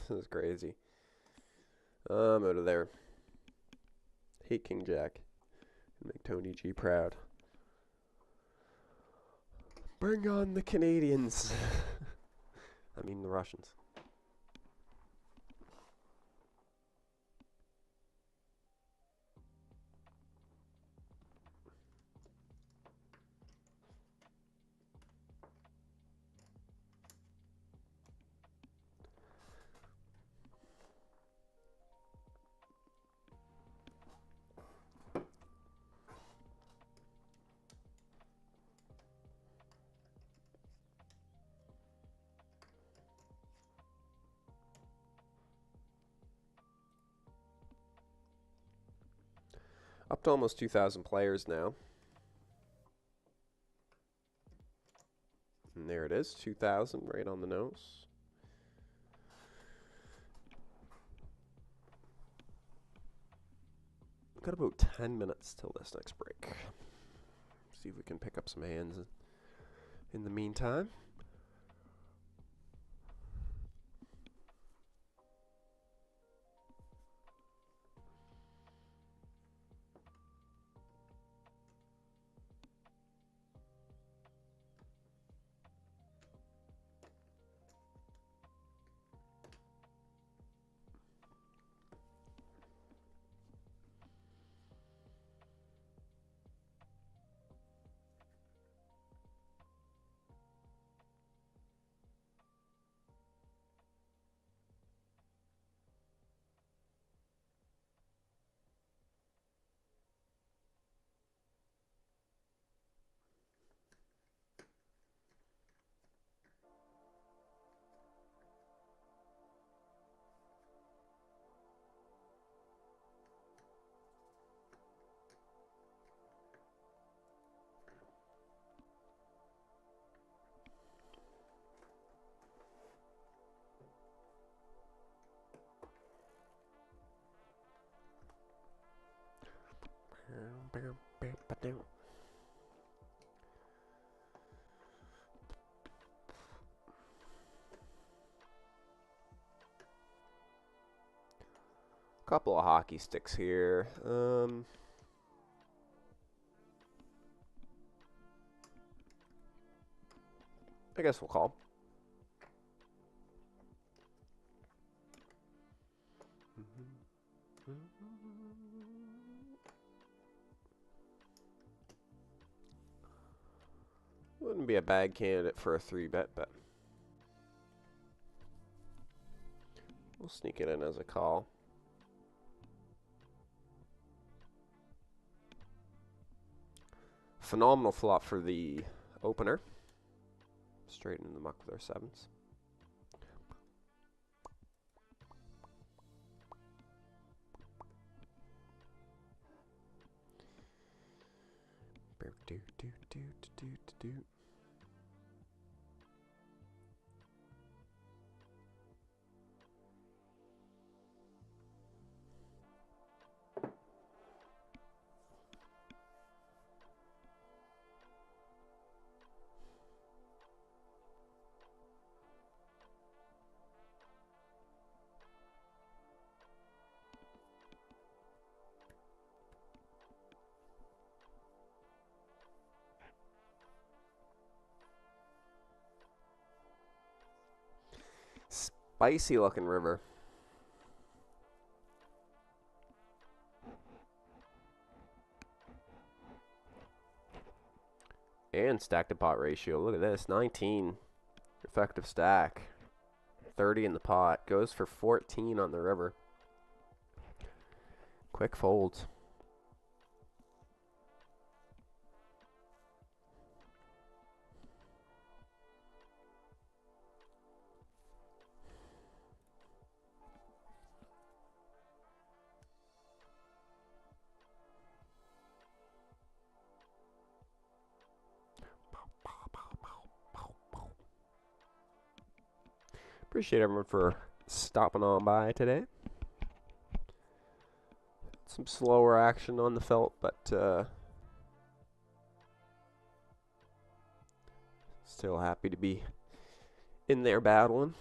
This is crazy. I'm out of there. Hate King Jack. Make Tony G proud. Bring on the Canadians. I mean the Russians. Up to almost 2,000 players now. And there it is, 2,000 right on the nose. Got about 10 minutes till this next break. See if we can pick up some hands in the meantime. Couple of hockey sticks here. I guess we'll call. Wouldn't be a bad candidate for a 3-bet, but we'll sneak it in as a call. Phenomenal flop for the opener. Straight into the muck with our 7s. Do. Spicy looking river. And stack to pot ratio. Look at this. 19 effective stack. 30 in the pot. Goes for 14 on the river. Quick folds. Appreciate everyone for stopping on by today. Some slower action on the felt, but still happy to be in there battling.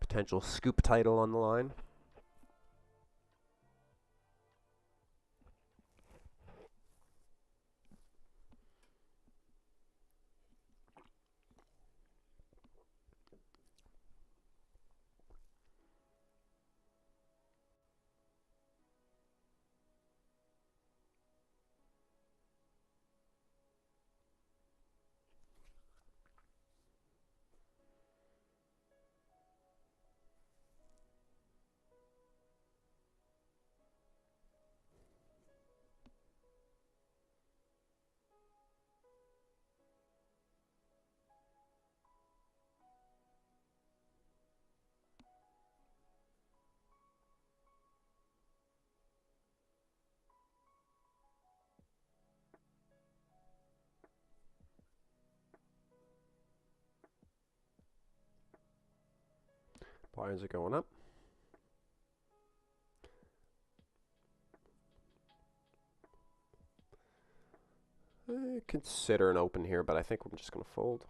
Potential scoop title on the line. Blinds are going up. Consider an open here, but I think I'm just going to fold.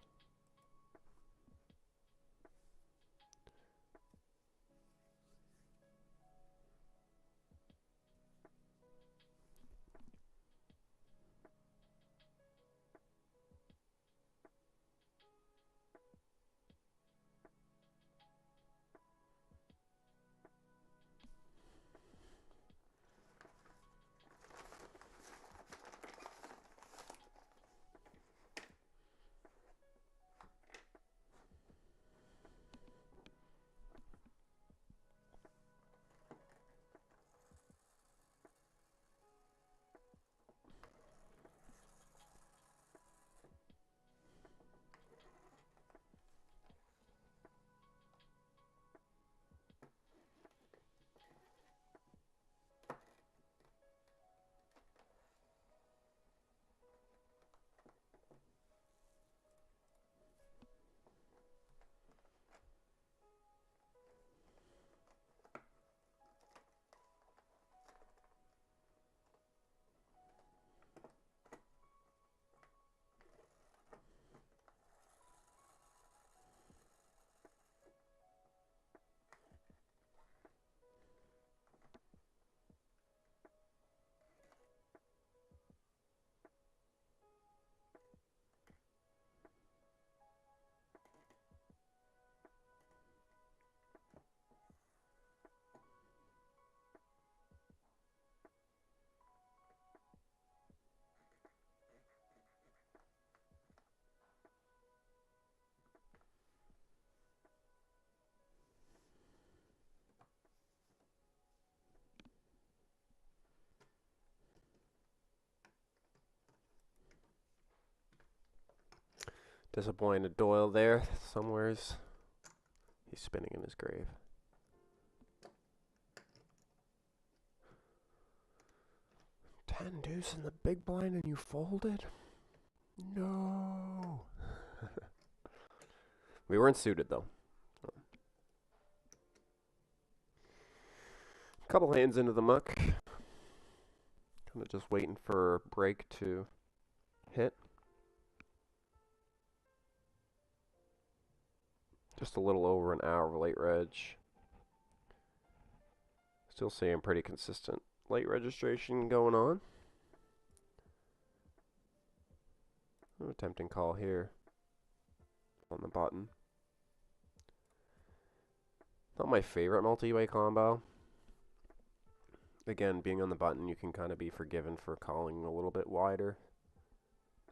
Disappointed Doyle there. Somewheres. He's spinning in his grave. Ten deuce in the big blind and you folded? No. We weren't suited though. Couple hands into the muck. Kind of just waiting for break to hit. Just a little over an hour of late reg. Still seeing pretty consistent late registration going on. A tempting call here on the button. Not my favorite multi-way combo. Again, being on the button, you can kind of be forgiven for calling a little bit wider.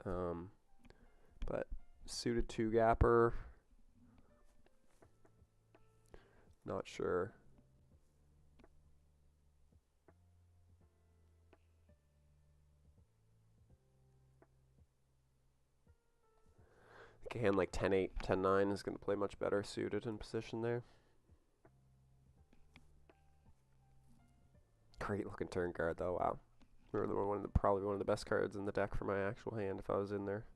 But suited two gapper. Not sure. I think a hand like 10-8, 10-9 is going to play much better suited in position there. Great looking turn card though, wow. Probably one of the best cards in the deck for my actual hand if I was in there.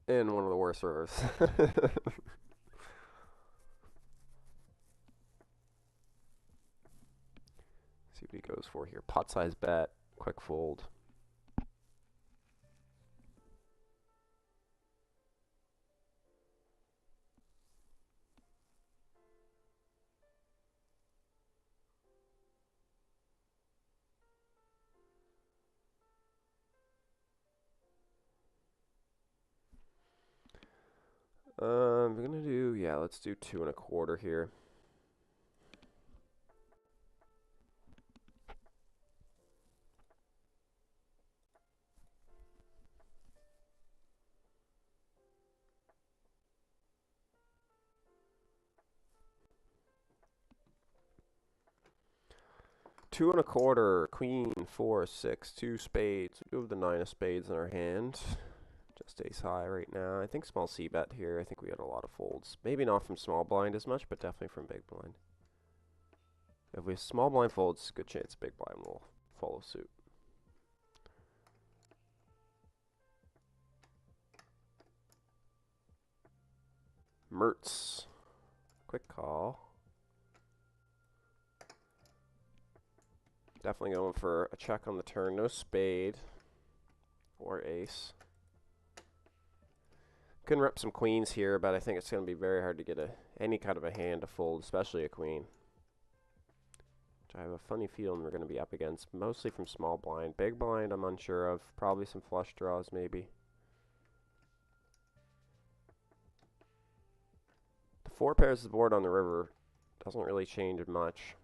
And one of the worst rivers. See what he goes for here. Pot size bet, quick fold. I'm gonna do, yeah, let's do 2 1/4 here. Two and a quarter, queen, 4, 6, 2 spades. We do have the 9 of spades in our hand. Just ace high right now. I think small C bet here. I think we had a lot of folds. Maybe not from small blind as much, but definitely from big blind. If we have small blind folds, good chance big blind will follow suit. Mertz. Quick call. Definitely going for a check on the turn. No spade or ace. Can rep some queens here, but I think it's going to be very hard to get any kind of a hand to fold, especially a queen. Which I have a funny feeling we're going to be up against, mostly from small blind. Big blind, I'm unsure of. Probably some flush draws, maybe. The 4 pairs of the board on the river doesn't really change much.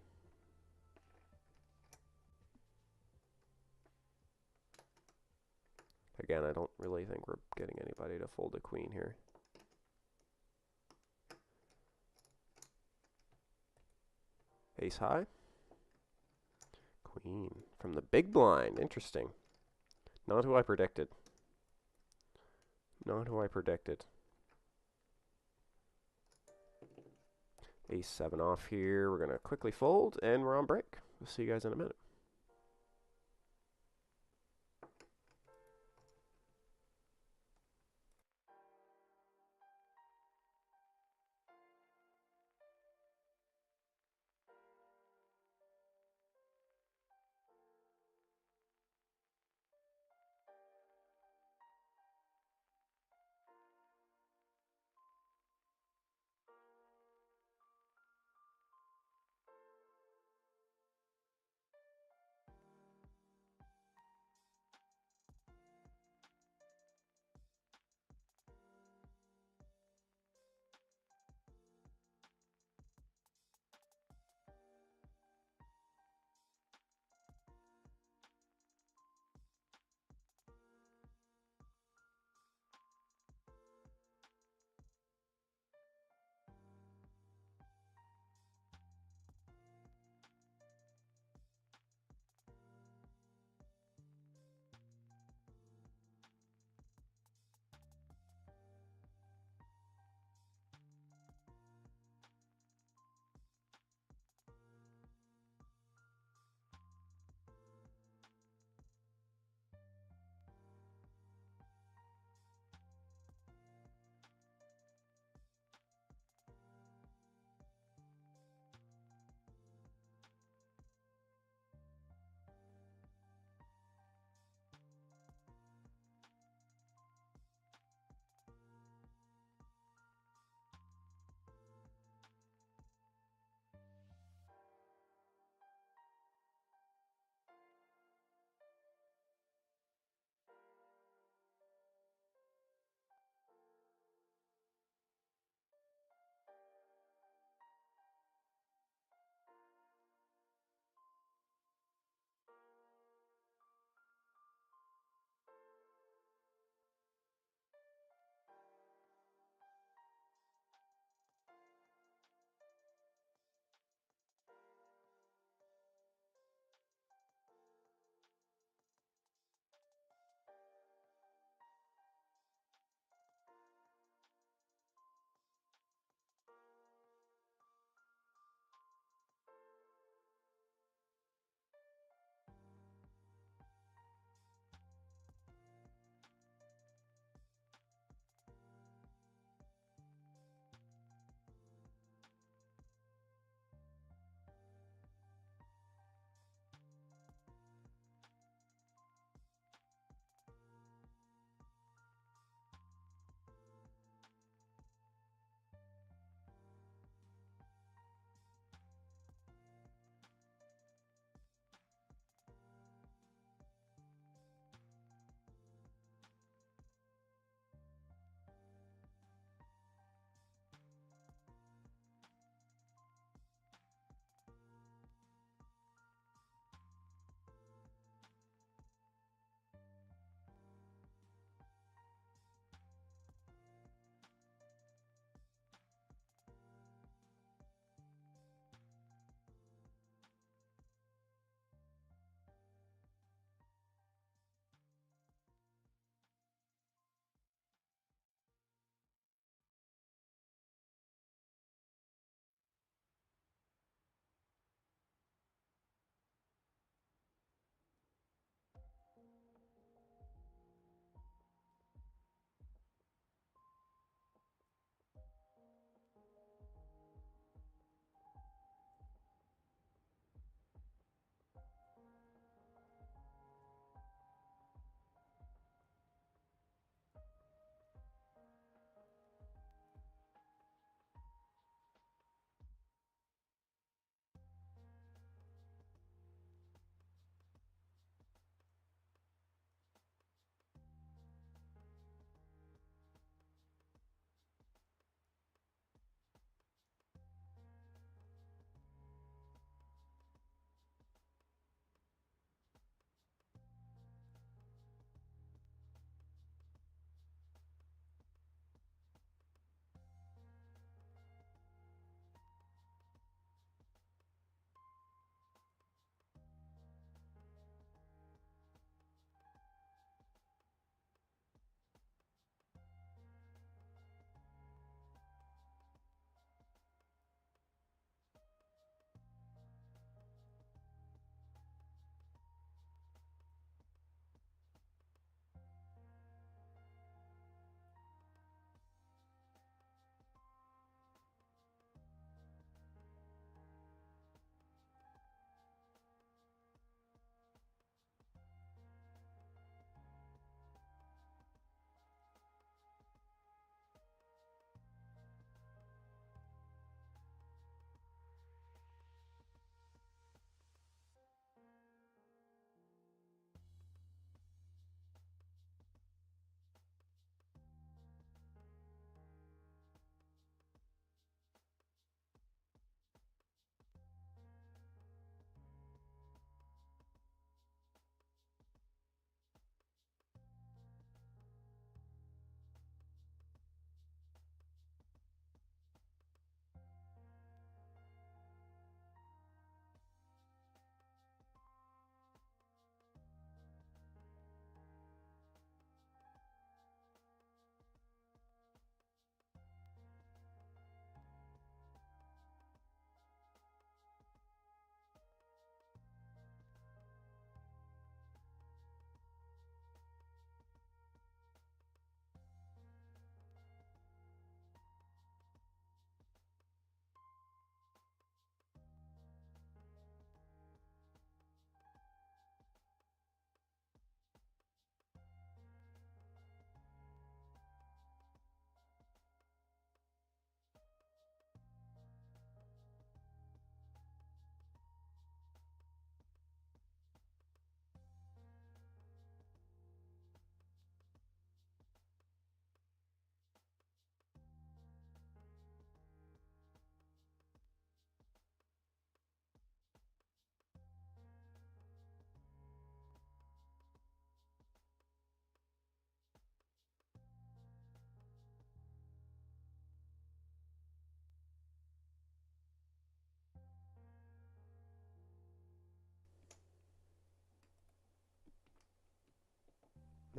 Again, I don't really think we're getting anybody to fold a queen here. Ace high. Queen from the big blind. Interesting. Not who I predicted. Not who I predicted. Ace 7 off here. We're going to quickly fold, and we're on break. We'll see you guys in a minute.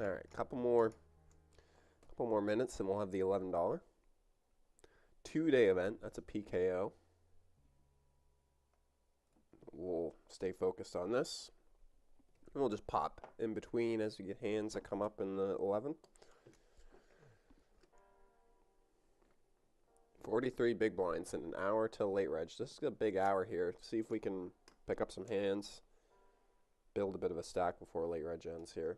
All right, couple more minutes, and we'll have the $11 2-day event. That's a PKO. We'll stay focused on this. And we'll just pop in between as you get hands that come up in the 11. 43 big blinds in an hour till late reg. This is a big hour here. See if we can pick up some hands, build a bit of a stack before late reg ends here.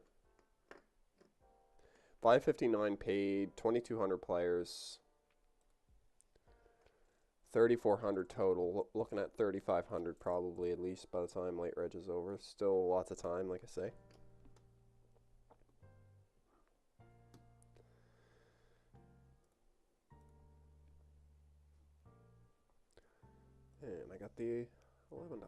559 paid, 2,200 players, 3,400 total. Looking at 3,500 probably at least by the time late reg is over. Still lots of time, like I say. And I got the $11.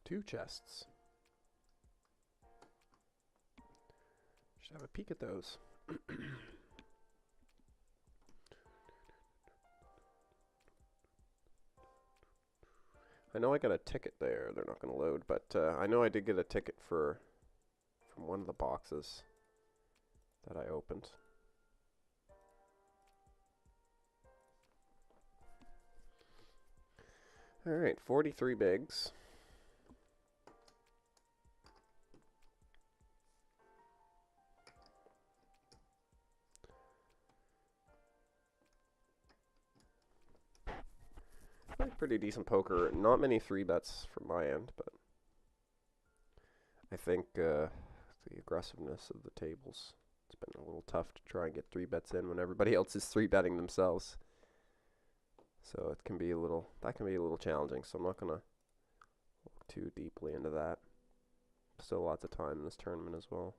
Two chests. Should have a peek at those. I know I got a ticket there. They're not going to load, but I know I did get a ticket from one of the boxes that I opened. All right, 43 bigs. Pretty decent poker. Not many 3-bets from my end, but I think the aggressiveness of the tables, it's been a little tough to try and get 3-bets in when everybody else is 3-betting themselves. So it can be a little challenging. So I'm not gonna look too deeply into that. Still lots of time in this tournament as well.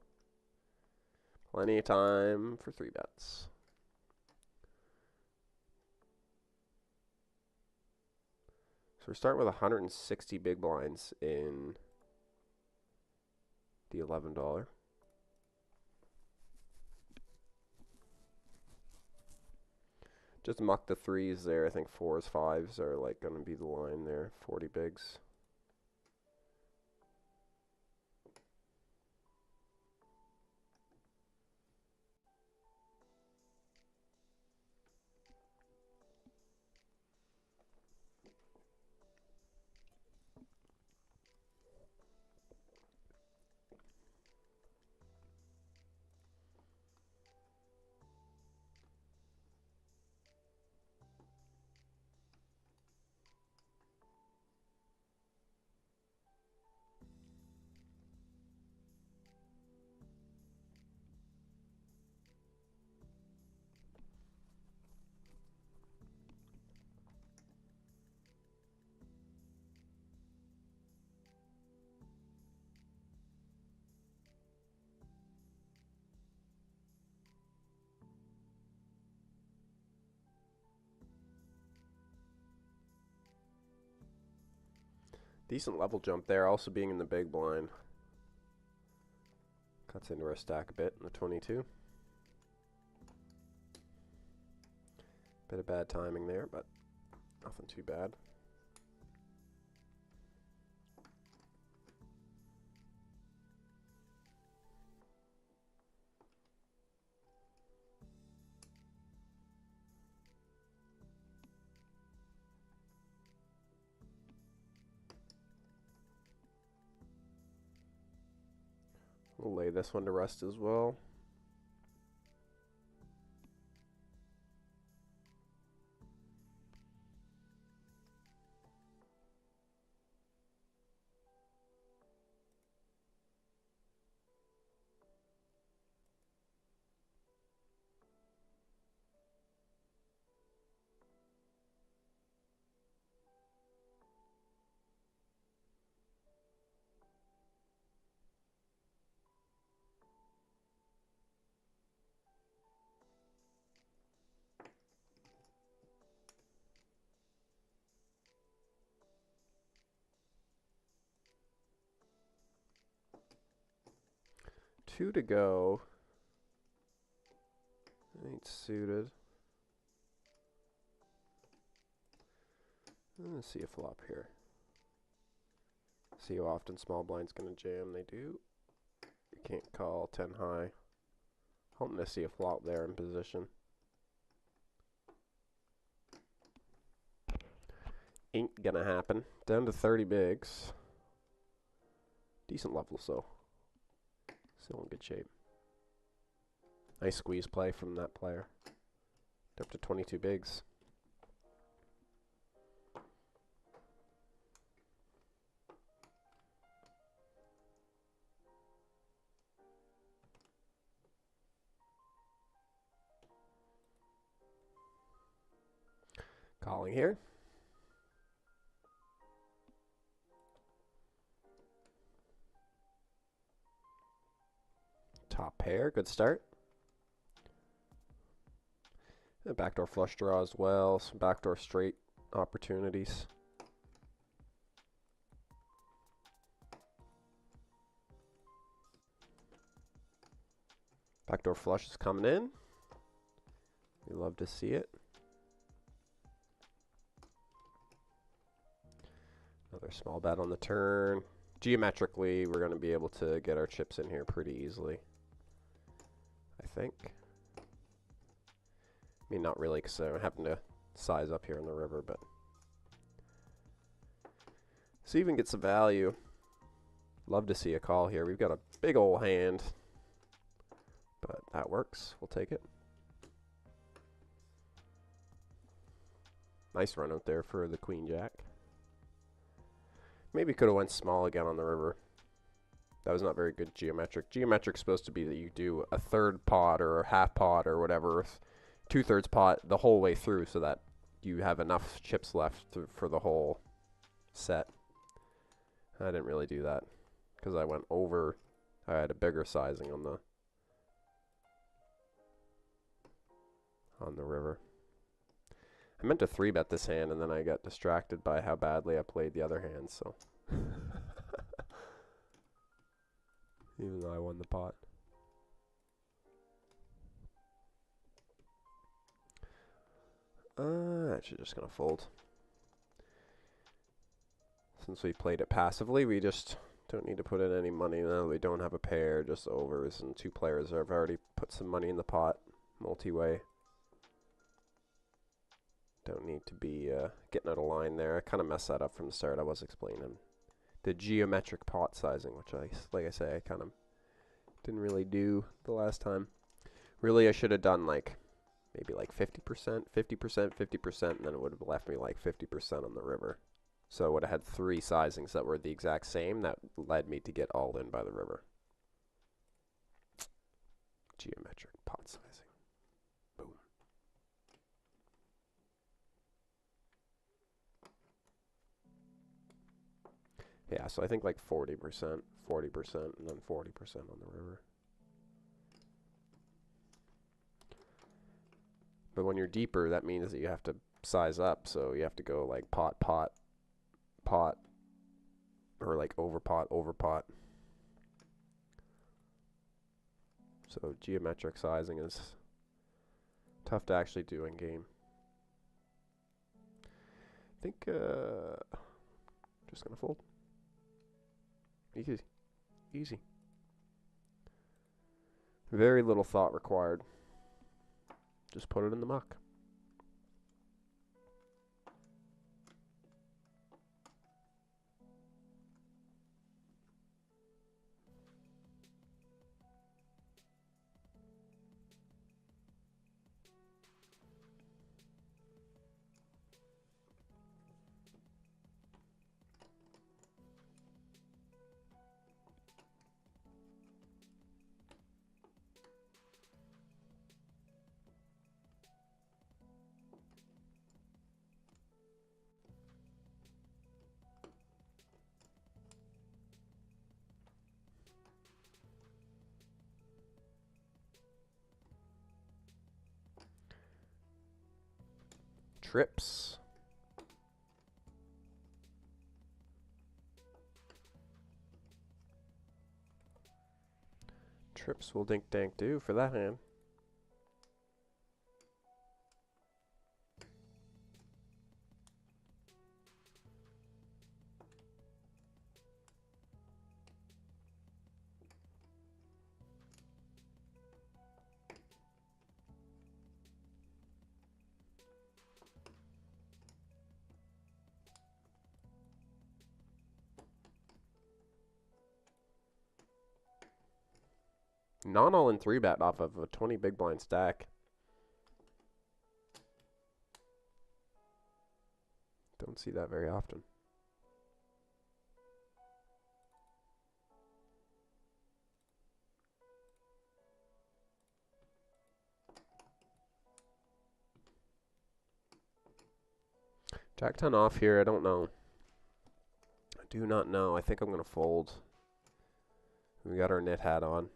Plenty of time for 3-bets. So we're starting with 160 big blinds in the $11. Just muck the 3s there. I think 4s, 5s are like going to be the line there. 40 bigs. Decent level jump there, also being in the big blind. Cuts into our stack a bit in the 22. Bit of bad timing there, but nothing too bad. We'll lay this one to rest as well. Two to go. Ain't suited. Let's see a flop here. See how often small blind's gonna jam. They do. You can't call 10 high. Hoping to see a flop there in position. Ain't gonna happen. Down to 30 bigs. Decent level, so still in good shape. Nice squeeze play from that player. Up to 22 bigs. Calling here. Top pair, good start. A backdoor flush draw as well, some backdoor straight opportunities. Backdoor flush is coming in. We love to see it. Another small bet on the turn. Geometrically, we're going to be able to get our chips in here pretty easily, I think. I mean, not really, because I'm having to size up here in the river, but see if we can get some value. Love to see a call here. We've got a big old hand, but that works. We'll take it. Nice run out there for the queen jack. Maybe could have went small again on the river. That was not very good geometric. Geometric's supposed to be that you do a third pot or a half pot or whatever, two-thirds pot the whole way through so that you have enough chips left for the whole set. I didn't really do that because I went over. I had a bigger sizing on the river. I meant to 3-bet this hand, and then I got distracted by how badly I played the other hand, so. Even though I won the pot. Actually just going to fold. Since we played it passively, we just don't need to put in any money now. We don't have a pair, just overs, and two players have already put some money in the pot, multi-way. Don't need to be getting out of line there. I kind of messed that up from the start. I was explaining the geometric pot sizing, which like I say, I kind of didn't really do the last time. Really, I should have done like maybe like 50%, 50%, 50%, and then it would have left me like 50% on the river. So I would have had three sizings that were the exact same. That led me to get all in by the river. Geometric pot sizing. Boom. Yeah, so I think like 40%, 40%, and then 40% on the river. But when you're deeper, that means that you have to size up. So you have to go like pot, pot, pot, or like over pot, over pot. So geometric sizing is tough to actually do in game. I think just gonna fold. Easy. Easy. Very little thought required. Just put it in the muck. trips. Trips will dink dank do for that hand. Non all in 3-bet off of a 20 big blind stack. Don't see that very often. Jack 10 off here, I don't know. I do not know. I think I'm going to fold. We got our knit hat on.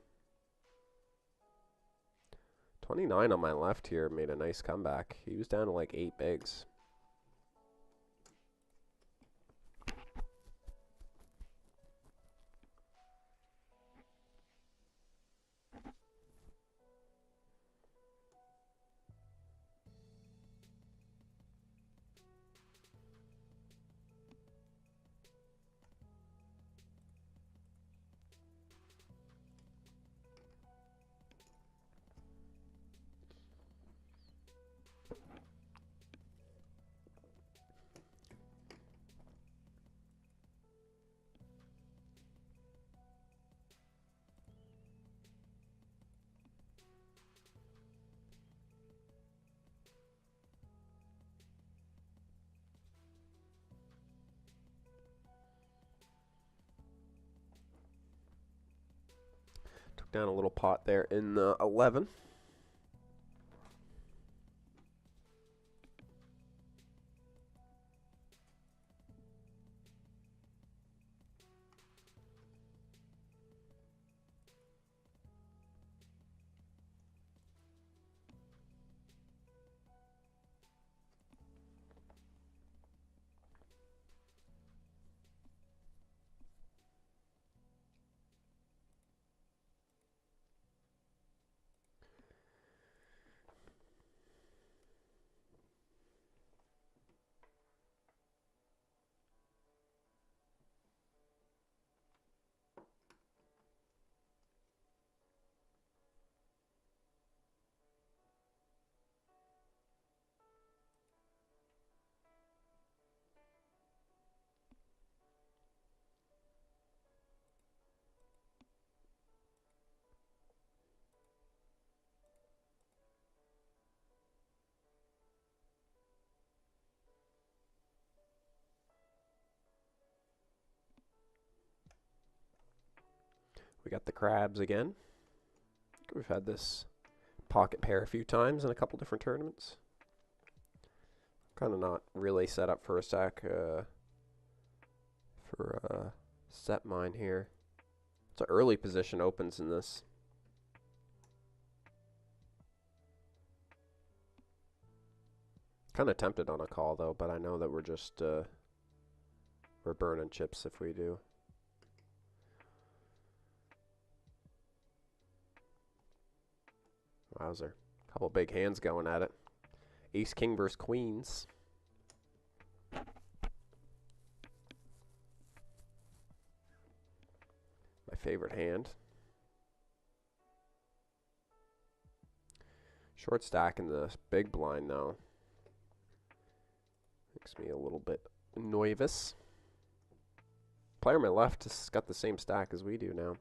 29 on my left here made a nice comeback. He was down to like 8 bigs. Took down a little pot there in the 11. We got the crabs again. We've had this pocket pair a few times in a couple different tournaments. Kind of not really set up for a stack for set mine here. It's an early position opens in this. Kind of tempted on a call though, but I know that we're just we're burning chips if we do. Wowzer. Couple big hands going at it. Ace King versus Queens. My favorite hand. Short stack in the big blind though. Makes me a little bit nervous. Player on my left has got the same stack as we do now.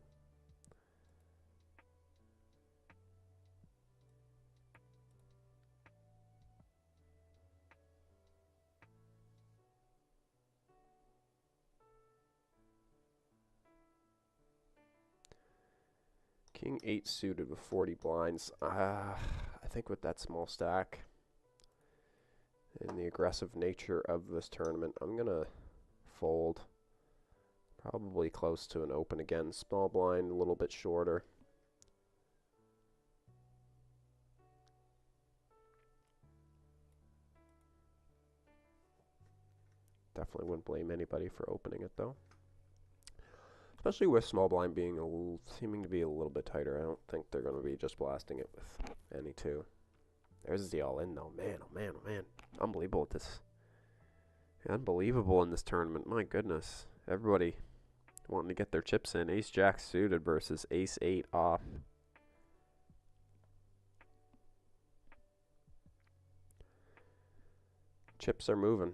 King 8 suited with 40 blinds. I think with that small stack and the aggressive nature of this tournament, I'm going to fold. Probably close to an open again. Small blind, a little bit shorter. wouldn't blame anybody for opening it though. Especially with small blind being seeming to be a little bit tighter. I don't think they're going to be just blasting it with any two. There's the all in though. Man, oh man, oh man. Unbelievable at this. Unbelievable in this tournament. My goodness. Everybody wanting to get their chips in. Ace Jack suited versus Ace 8 off. Chips are moving.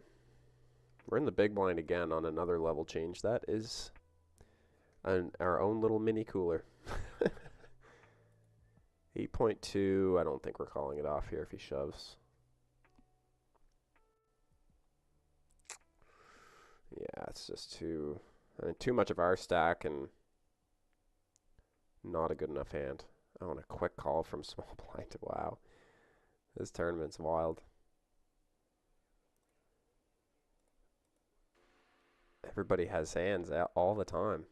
We're in the big blind again on another level change. That is our own little mini cooler. 8.2. I don't think we're calling it off here if he shoves. Yeah, it's just too much of our stack and not a good enough hand. I want a quick call from small blind. Wow. This tournament's wild. Everybody has hands out all the time.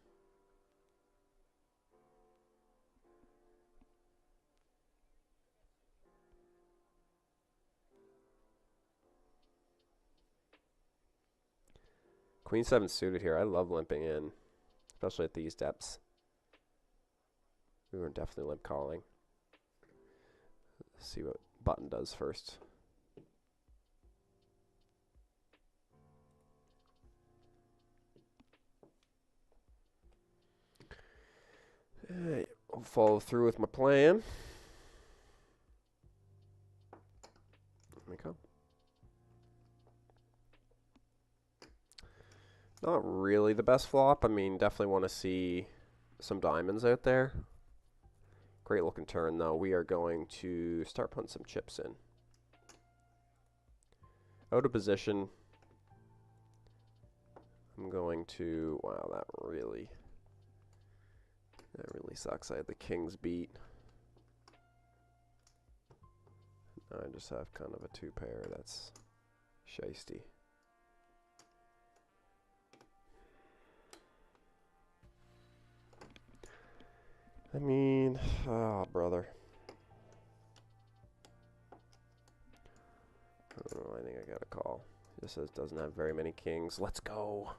Queen 7 suited here. I love limping in, especially at these depths. We were definitely limp calling. Let's see what button does first. I'll follow through with my plan. There we go. Not really the best flop. I mean, definitely want to see some diamonds out there. Great looking turn, though. We are going to start putting some chips in. Out of position. I'm going to... Wow, that really sucks. I had the kings beat. I just have kind of a two pair. That's shiesty. I mean, oh, brother. Oh, I think I got a call. This says doesn't have very many kings. Let's go.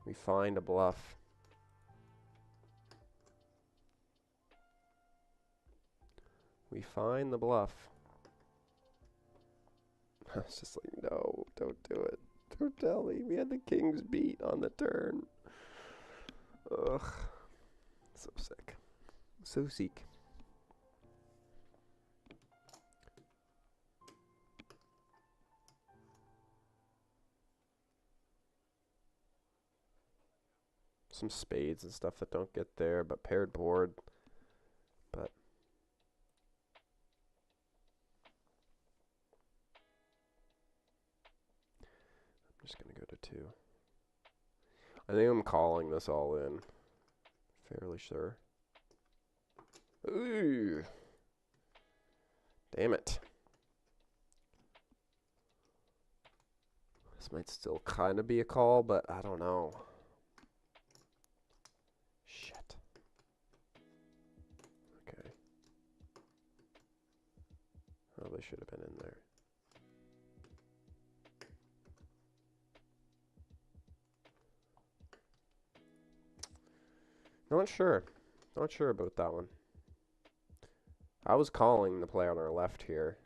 We find a bluff. We find the bluff. I was just like, no, don't do it. Don't tell me. We had the kings beat on the turn. Ugh. So sick. So sick. Some spades and stuff that don't get there, but paired board. But I'm just going to go to 2. I think I'm calling this all in. Fairly sure. Ooh. Damn it. This might still kind of be a call, but I don't know. Shit. Okay. Probably should have been in there. Not sure. Not sure about that one. I was calling the play on our left here.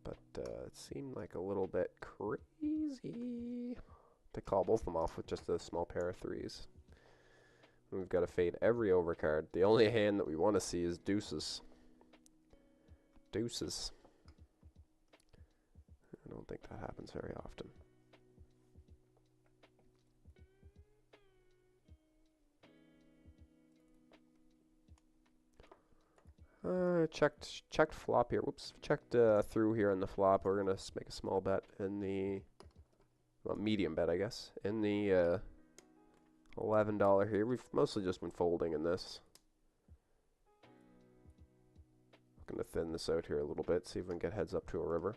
But it seemed like a little bit crazy to call both of them off with just a small pair of threes. We've got to fade every overcard. The only hand that we want to see is deuces. Deuces. I don't think that happens very often. Checked flop here. Whoops. Checked through here in the flop. We're going to make a small bet in the, well, medium bet, I guess, in the $11 here. We've mostly just been folding in this. Going to thin this out here a little bit, see if we can get heads up to a river.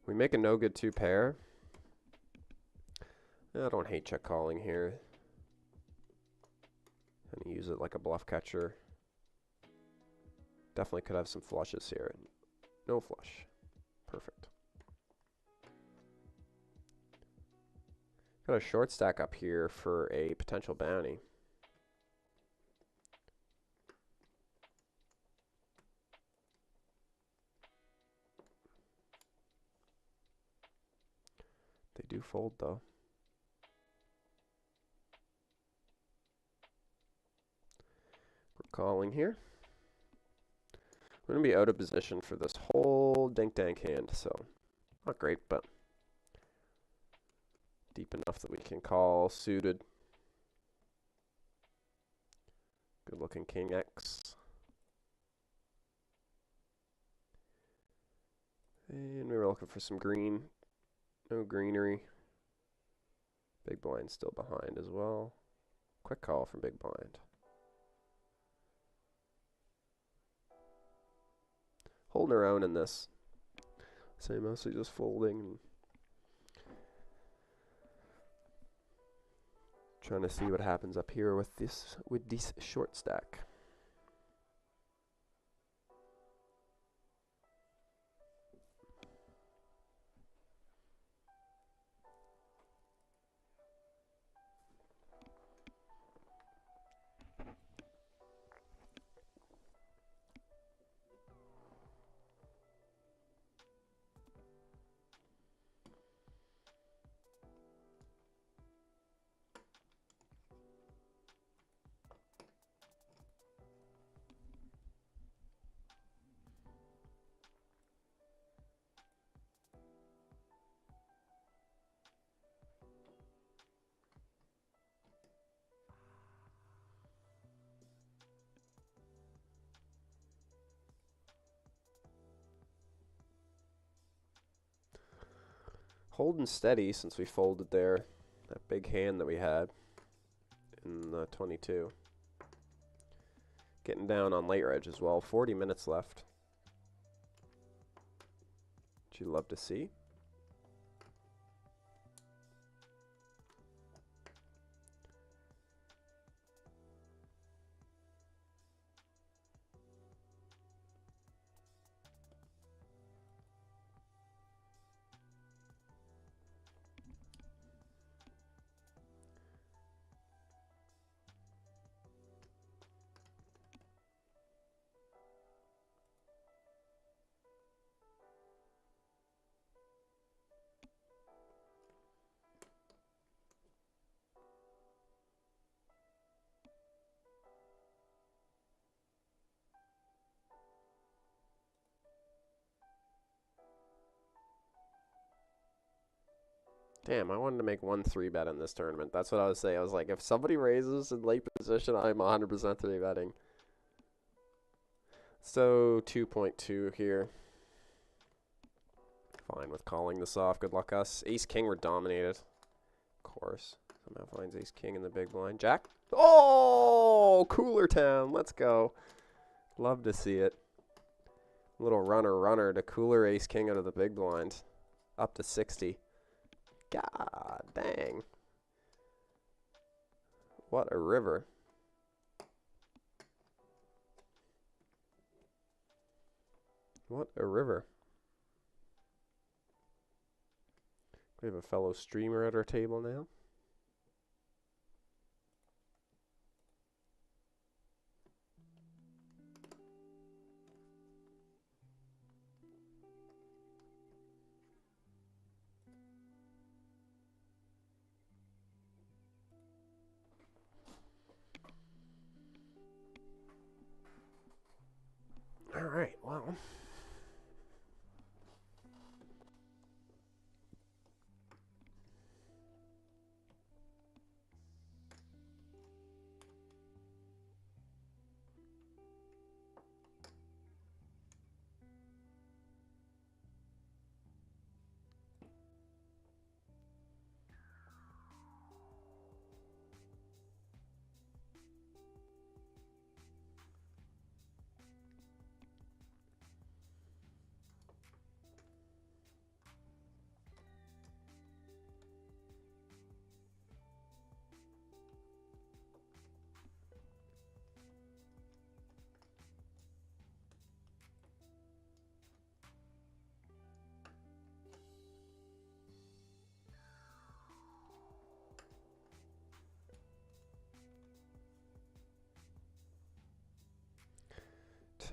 We make a no good 2 pair. I don't hate check calling here. Gonna use it like a bluff catcher. Definitely could have some flushes here. No flush. Perfect. Got a short stack up here for a potential bounty. They do fold though. We're calling here. We're going to be out of position for this whole dink-dank hand, so not great, but deep enough that we can call suited. Good looking King X. And we were looking for some green. No greenery. Big blind still behind as well. Quick call from big blind. Holding our own in this. So mostly just folding and trying to see what happens up here with this short stack. Holding steady since we folded there. That big hand that we had in 22. Getting down on late reg as well. 40 minutes left. Which you'd love to see. Damn, I wanted to make 1 3-bet in this tournament. That's what I was saying. I was like, if somebody raises in late position, I'm 100% 3-betting. So 2.2 here. Fine with calling this off. Good luck us. Ace King, we're dominated. Of course. Somehow finds Ace King in the big blind. Jack. Oh, Cooler Town. Let's go. Love to see it. Little runner to Cooler Ace King out of the big blind. Up to 60. God dang. What a river. What a river. We have a fellow streamer at our table now. All right, well.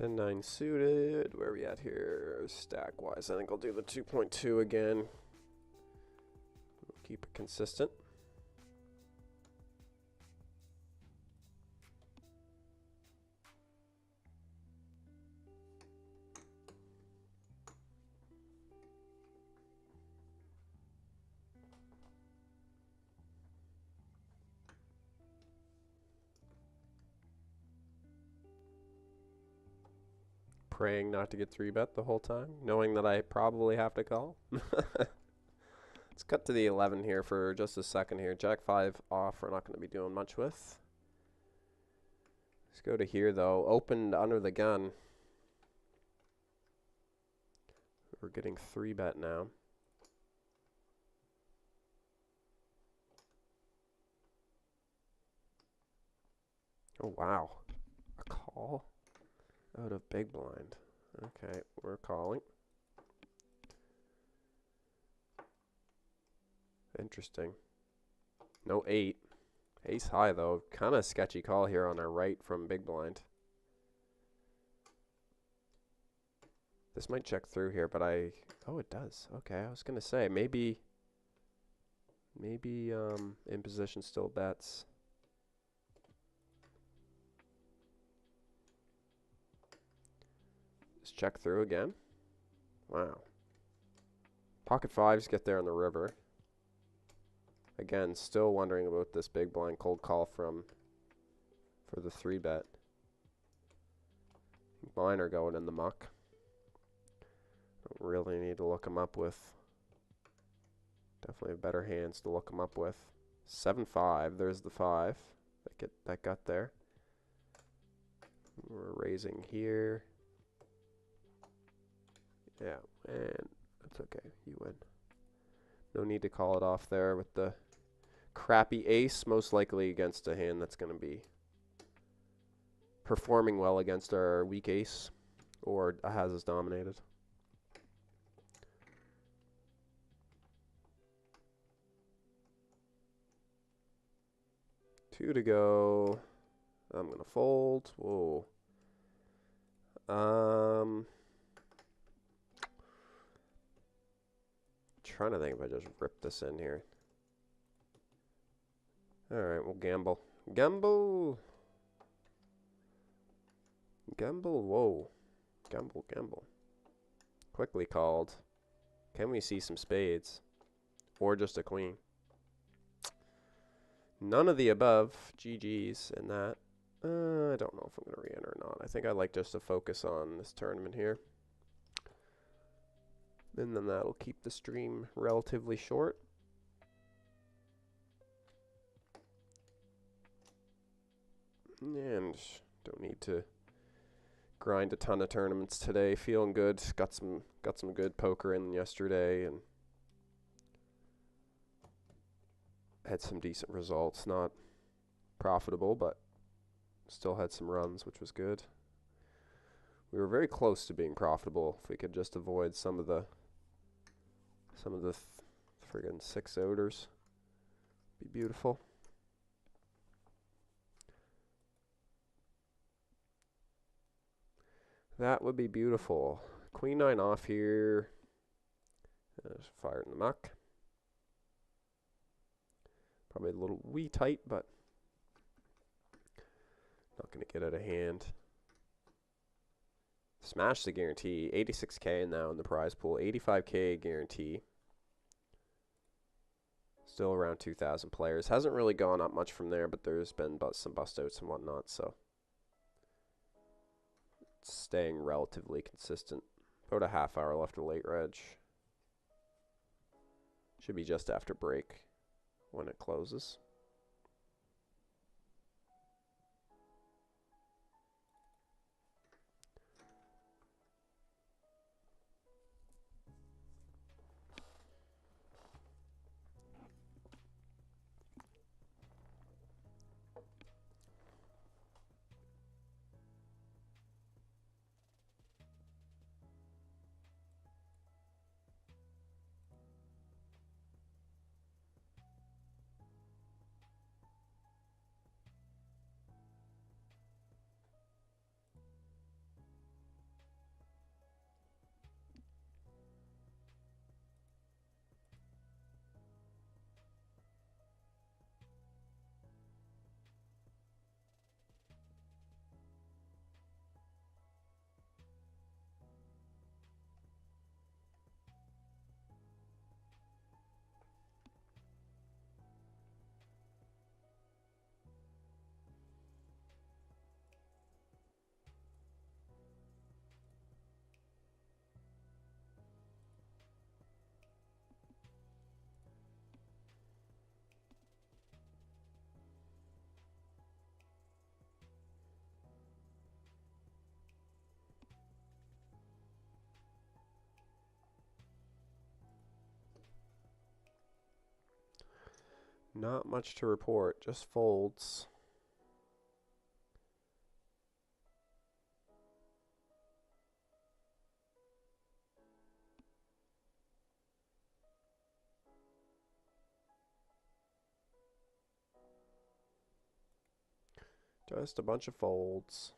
10-9 suited. Where are we at here? Stack wise, I think I'll do the 2.2 again. We'll keep it consistent. Praying not to get 3-bet the whole time, knowing that I probably have to call. Let's cut to the 11 here for just a second here. Jack 5 off, we're not going to be doing much with. Let's go to here, though. Opened under the gun. We're getting 3-bet now. Oh, wow. A call? Out of big blind. Okay, we're calling. Interesting. No 8. Ace high, though. Kind of sketchy call here on our right from big blind. This might check through here, but oh, it does. Okay, I was going to say, maybe in position still bets. Just check through again. Wow. Pocket 5s get there on the river. Again, still wondering about this big blind cold call for the 3-bet. Mine are going in the muck. Don't really need to look them up with. Definitely have better hands to look them up with. 7-5. There's the 5 that got there. We're raising here. Yeah, and that's okay. You win. No need to call it off there with the crappy ace, most likely against a hand that's going to be performing well against our weak ace, or has us dominated. Two to go. I'm going to fold. Whoa. Trying to think if I just rip this in here. Alright, we'll gamble. Gamble! Gamble, whoa. Gamble, gamble. Quickly called. Can we see some spades? Or just a queen? None of the above. GG's in that. I don't know if I'm going to re-enter or not. I think I like just to focus on this tournament here. And then that'll keep the stream relatively short. And don't need to grind a ton of tournaments today. Feeling good. Got some good poker in yesterday and had some decent results. Not profitable, but still had some runs, which was good. We were very close to being profitable if we could just avoid some of the friggin' 6-outers. Be beautiful. That would be beautiful. Queen 9 off here. Just fire it in the muck. Probably a little wee tight, but not going to get out of hand. Smash the guarantee. 86K now in the prize pool. 85K guarantee. Still around 2,000 players. Hasn't really gone up much from there, but there's been some bust outs and whatnot, so it's staying relatively consistent. About a half hour left of late reg. Should be just after break when it closes. Not much to report, just folds. Just a bunch of folds.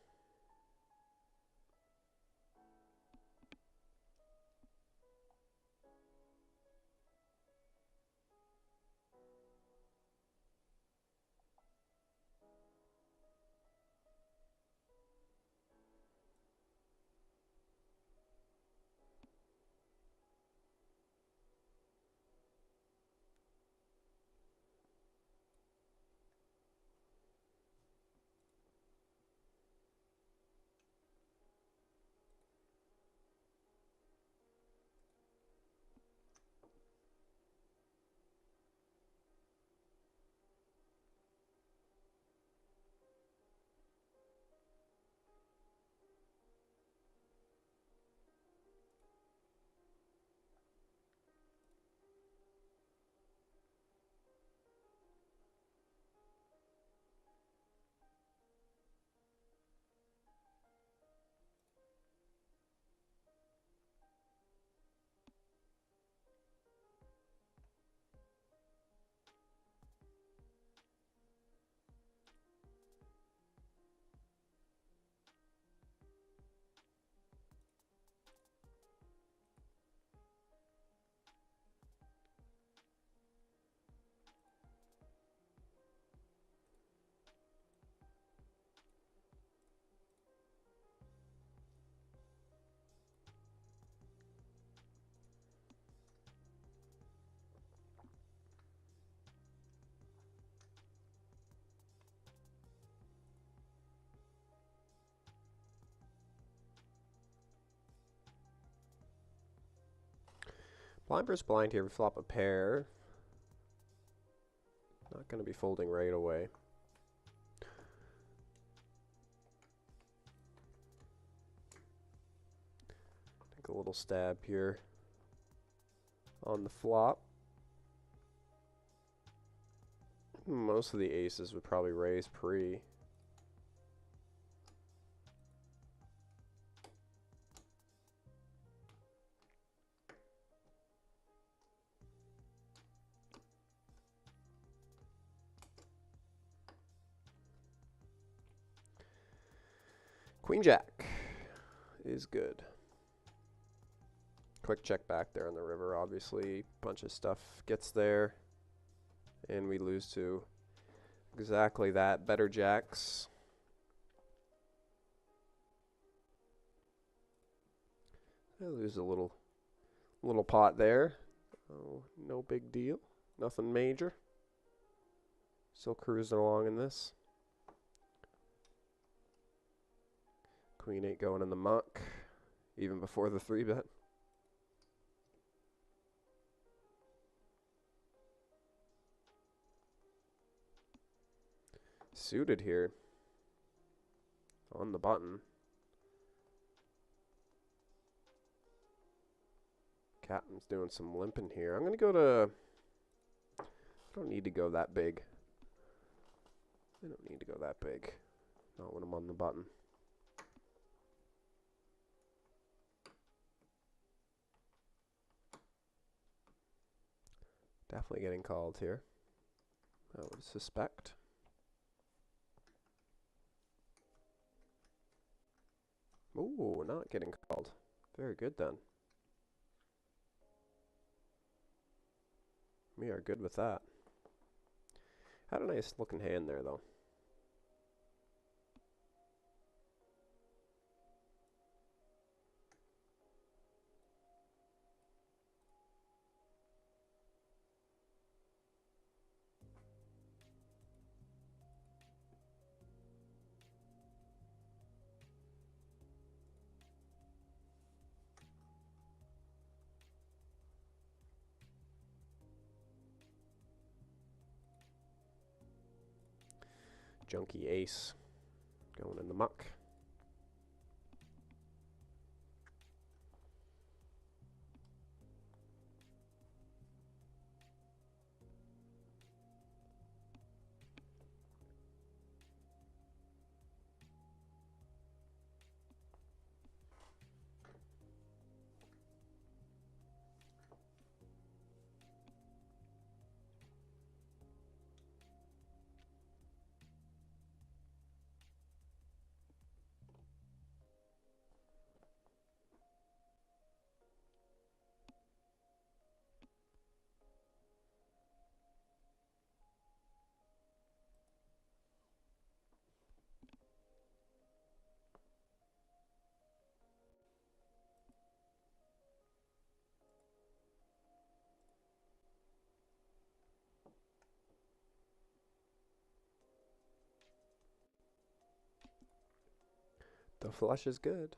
Blind versus blind here. We flop a pair. Not going to be folding right away. Take a little stab here on the flop. Most of the aces would probably raise pre. Queen Jack is good. Quick check back there on the river. Obviously, bunch of stuff gets there, and we lose to exactly that. Better jacks. I lose a little pot there. Oh, no big deal. Nothing major. Still cruising along in this. Queen 8 going in the muck, even before the 3-bet. Suited here on the button. Captain's doing some limping here. I'm going to go to... I don't need to go that big. I don't need to go that big. Not when I'm on the button. Definitely getting called here, I would suspect. Ooh, not getting called. Very good then. We are good with that. Had a nice looking hand there though. Junky ace going in the muck. The flush is good.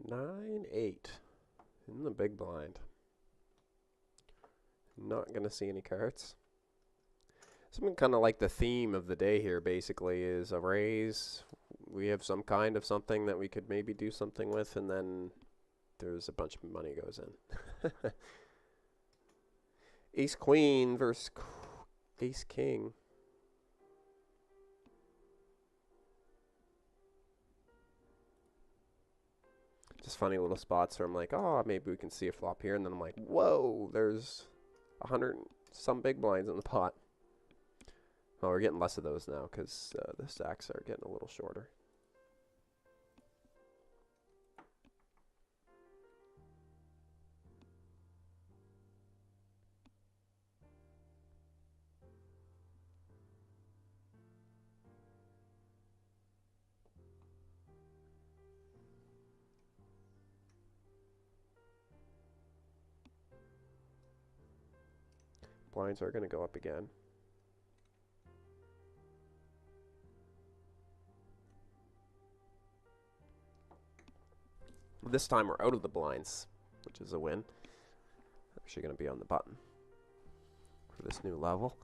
Nine, 8 in the big blind. Not gonna see any cards. Something kind of like the theme of the day here basically is a raise. We have some kind of something that we could maybe do something with, and then there's a bunch of money goes in. Ace Queen versus Ace King. Just funny little spots where I'm like, oh, maybe we can see a flop here, and then I'm like, whoa, there's 100 some big blinds in the pot. Well, we're getting less of those now because the stacks are getting a little shorter. Blinds are going to go up again. This time we're out of the blinds, which is a win. Actually going to be on the button for this new level.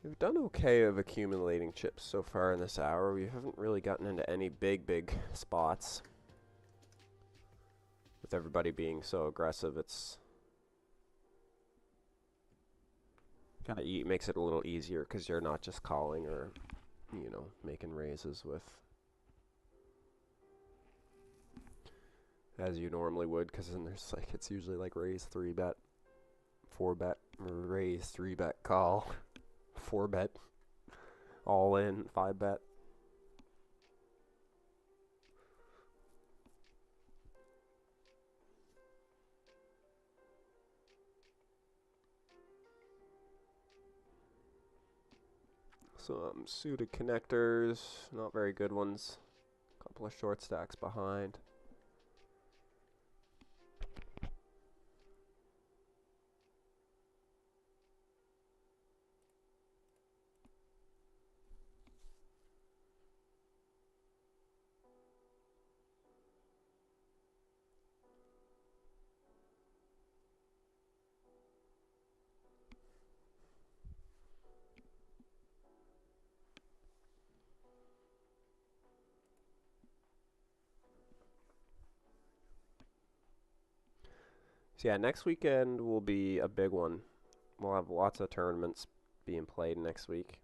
We've done okay of accumulating chips so far in this hour. We haven't really gotten into any big spots. With everybody being so aggressive, it's kind of makes it a little easier because you're not just calling or, you know, making raises with as you normally would, because then there's like, it's usually like raise 3-bet, 4-bet, raise 3-bet call. 4-bet, all in, 5-bet. Some suited connectors, not very good ones. Couple of short stacks behind. So yeah, next weekend will be a big one. We'll have lots of tournaments being played next week.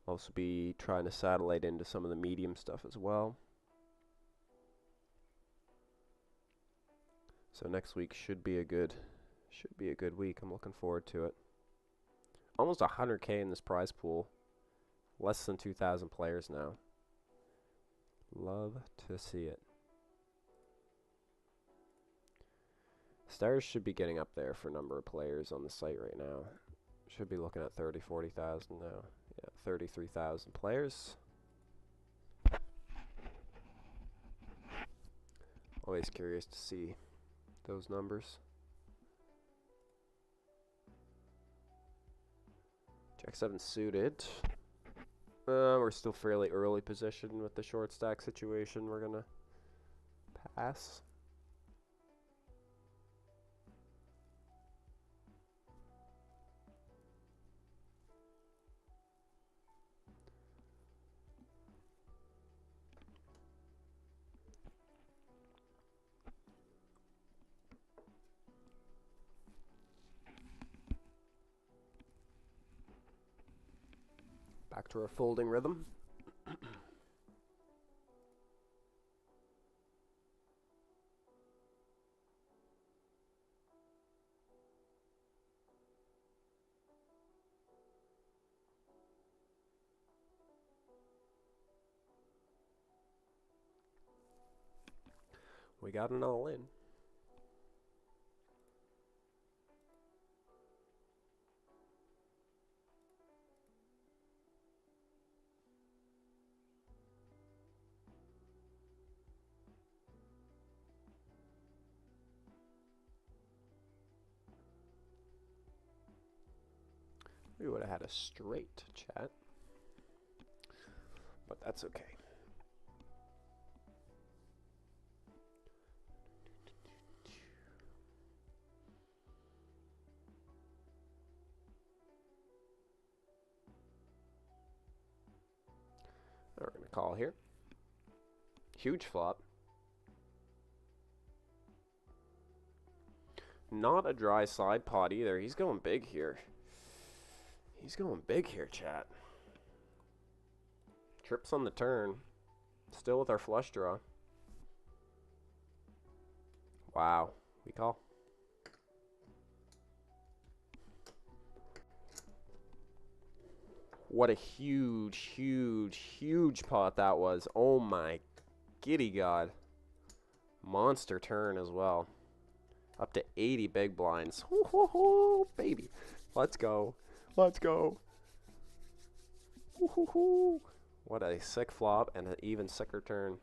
Also be trying to satellite into some of the medium stuff as well. So next week should be a good week. I'm looking forward to it. Almost 100K in this prize pool. Less than 2,000 players now. Love to see it. Stars should be getting up there for number of players on the site right now. Should be looking at 30, 40,000 now. Yeah, 33,000 players. Always curious to see those numbers. Jack 7 suited. We're still fairly early position with the short stack situation. We're gonna pass. Back to our folding rhythm. We got an all in. We would have had a straight chat, but that's okay. We're going to call here. Huge flop. Not a dry side pot either. He's going big here. He's going big here, chat. Trips on the turn. Still with our flush draw. Wow. We call. What a huge, huge, huge pot that was. Oh my giddy god. Monster turn as well. Up to 80 big blinds. Hoo, hoo, hoo, baby. Let's go. Let's go. Hoo, hoo, hoo. What a sick flop and an even sicker turn.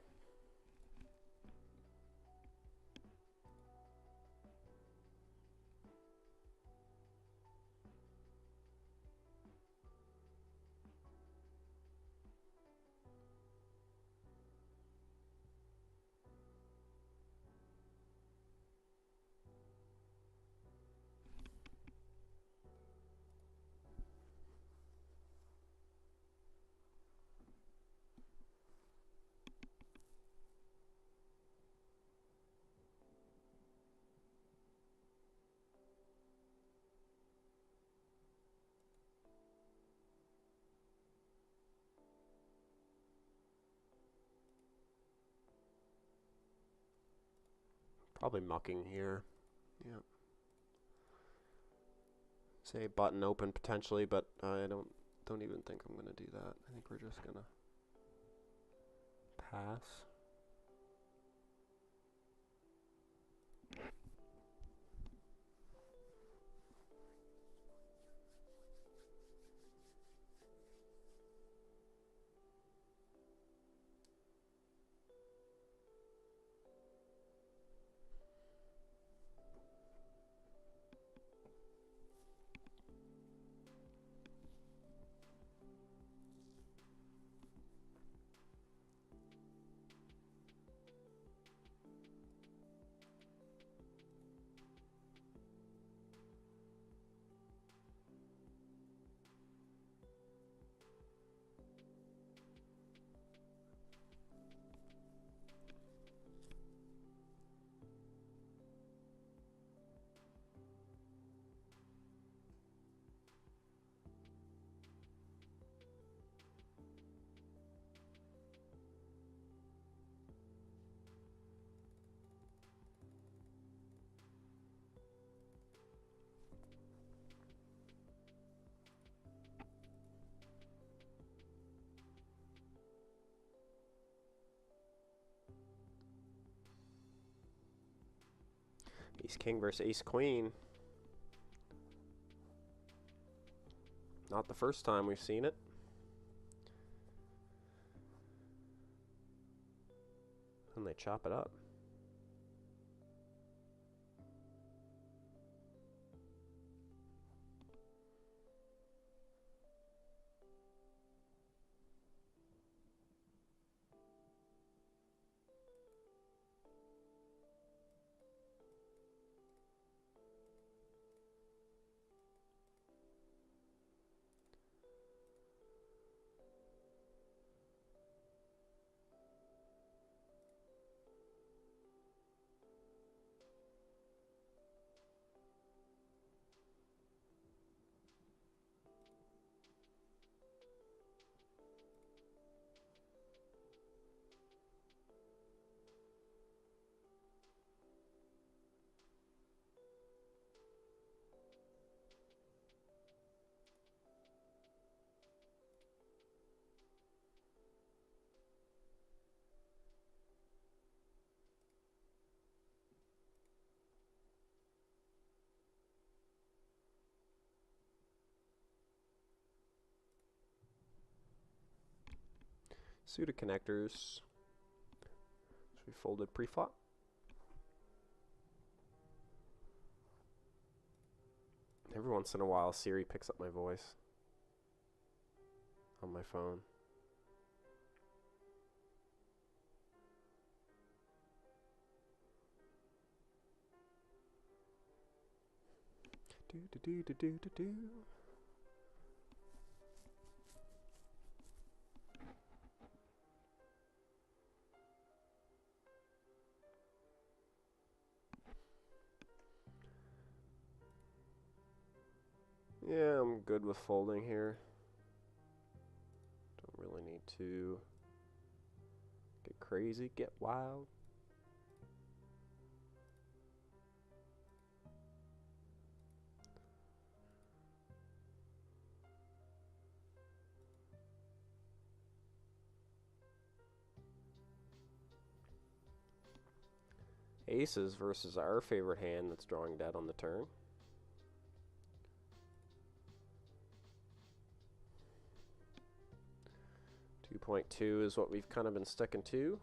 Probably mucking here. Yeah. Say button open potentially, but I don't even think I'm gonna do that. I think we're just gonna pass. Ace king versus ace queen. Not the first time we've seen it. And they chop it up. Suited connectors. So we folded pre-flop. Every once in a while, Siri picks up my voice on my phone. Do do do do do do do. Yeah, I'm good with folding here. Don't really need to get crazy, get wild. Aces versus our favorite hand that's drawing dead on the turn. .2 is what we've kind of been sticking to.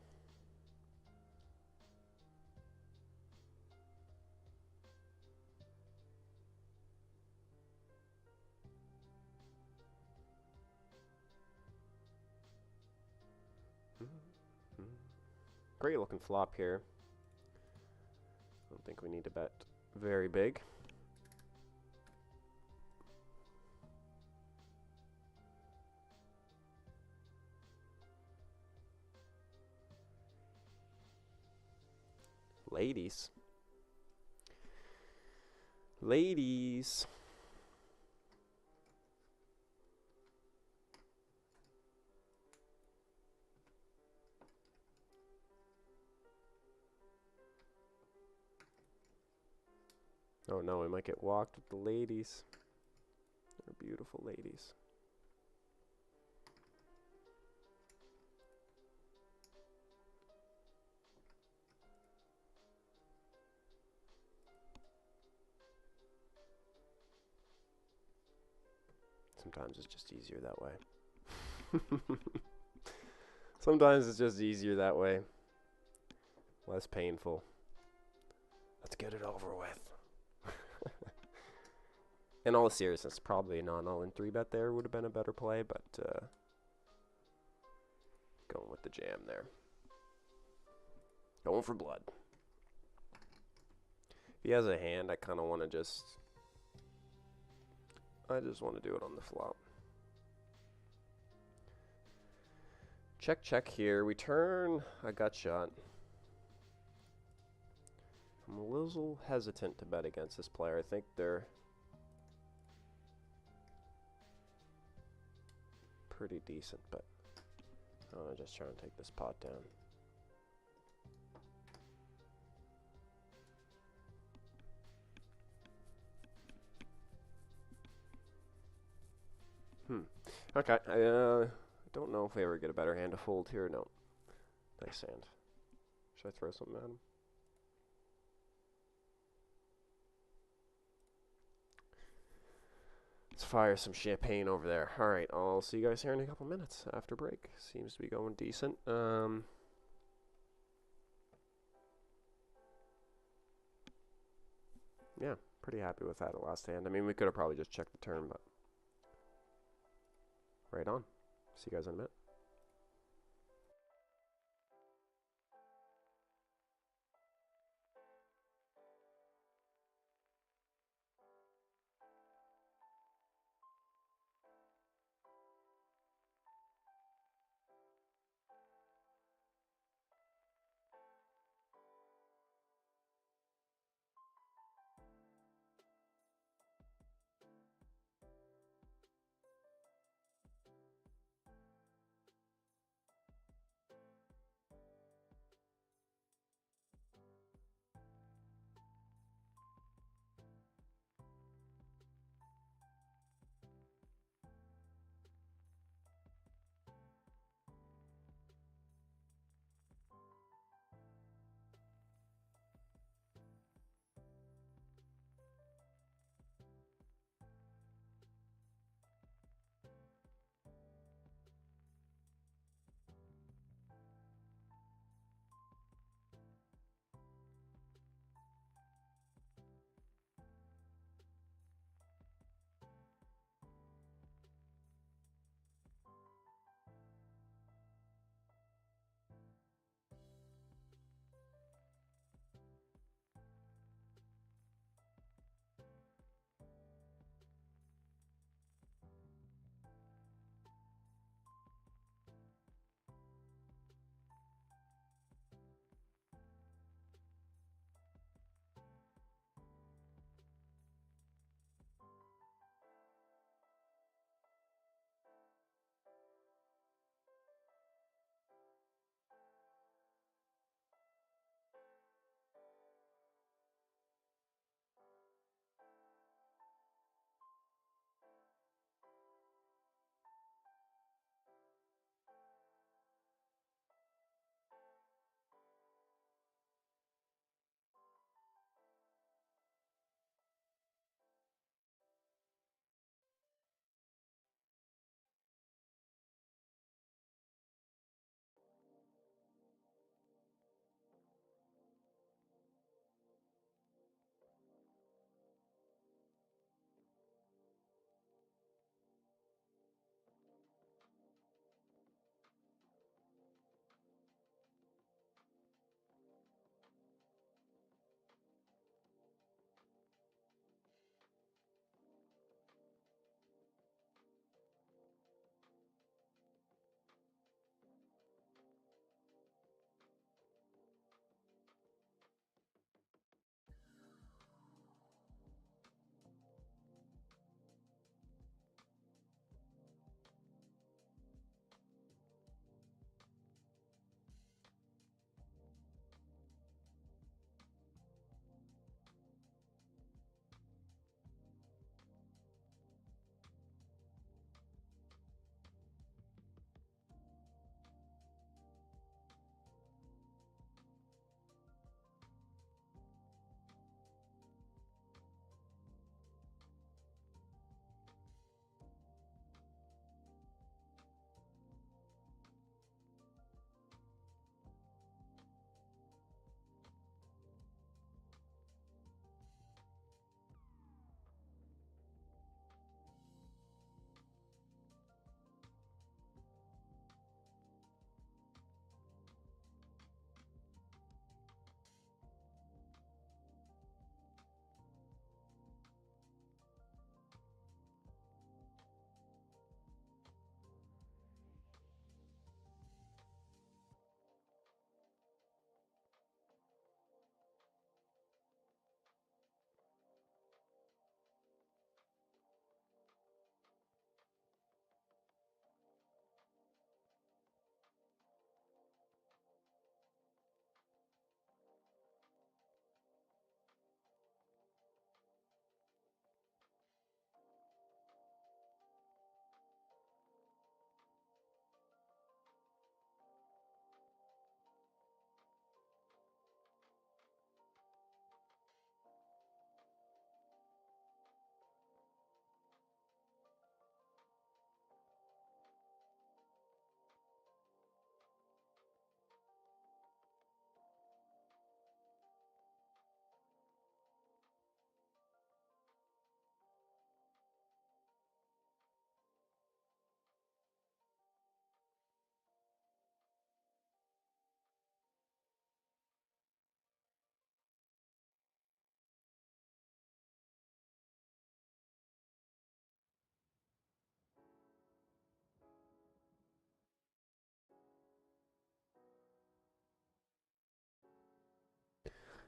Great looking flop here. I don't think we need to bet very big. Ladies. Ladies. Oh no, we might get walked with the ladies. They're beautiful ladies. Sometimes it's just easier that way. Sometimes it's just easier that way. Less painful. Let's get it over with. In all seriousness, probably a non-all-in 3-bet there would have been a better play, but going with the jam there. Going for blood. If he has a hand, I kind of want to just... I just want to do it on the flop. Check, check here. We turn a gut shot. I'm a little hesitant to bet against this player. I think they're pretty decent, but I want to just try and take this pot down. Okay, I don't know if we ever get a better hand to fold here. No. Nice hand. Should I throw something at him? fire some champagne over there. All right, I'll see you guys here in a couple minutes after break. Seems to be going decent. Yeah, pretty happy with that at last hand. I mean, we could have probably just checked the turn, but right on. See you guys in a minute.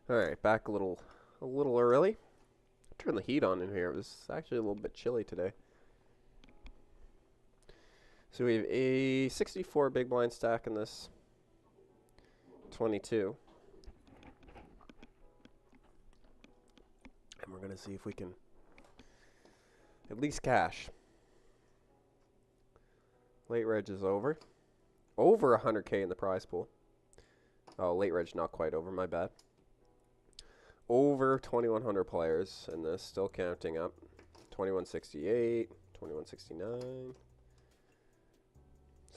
All right, back a little early. Turn the heat on in here. It was actually a little bit chilly today. So we have a 64 big blind stack in this 22. And we're going to see if we can at least cash. Late reg is over. Over 100K in the prize pool. Oh, late reg not quite over, my bad. Over 2,100 players in this, still counting up. 2168, 2169.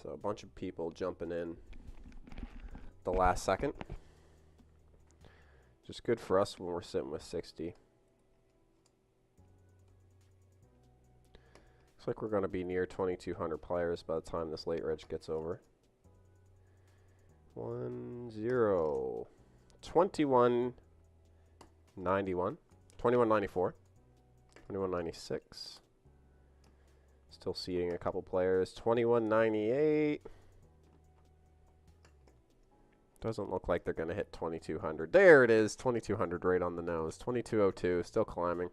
So a bunch of people jumping in the last second. Just good for us when we're sitting with 60. Looks like we're going to be near 2,200 players by the time this late reg gets over. 1-0. 2191. 2194. 2196. Still seeing a couple players. 2198. Doesn't look like they're going to hit 2,200. There it is. 2,200 right on the nose. 2202. Still climbing.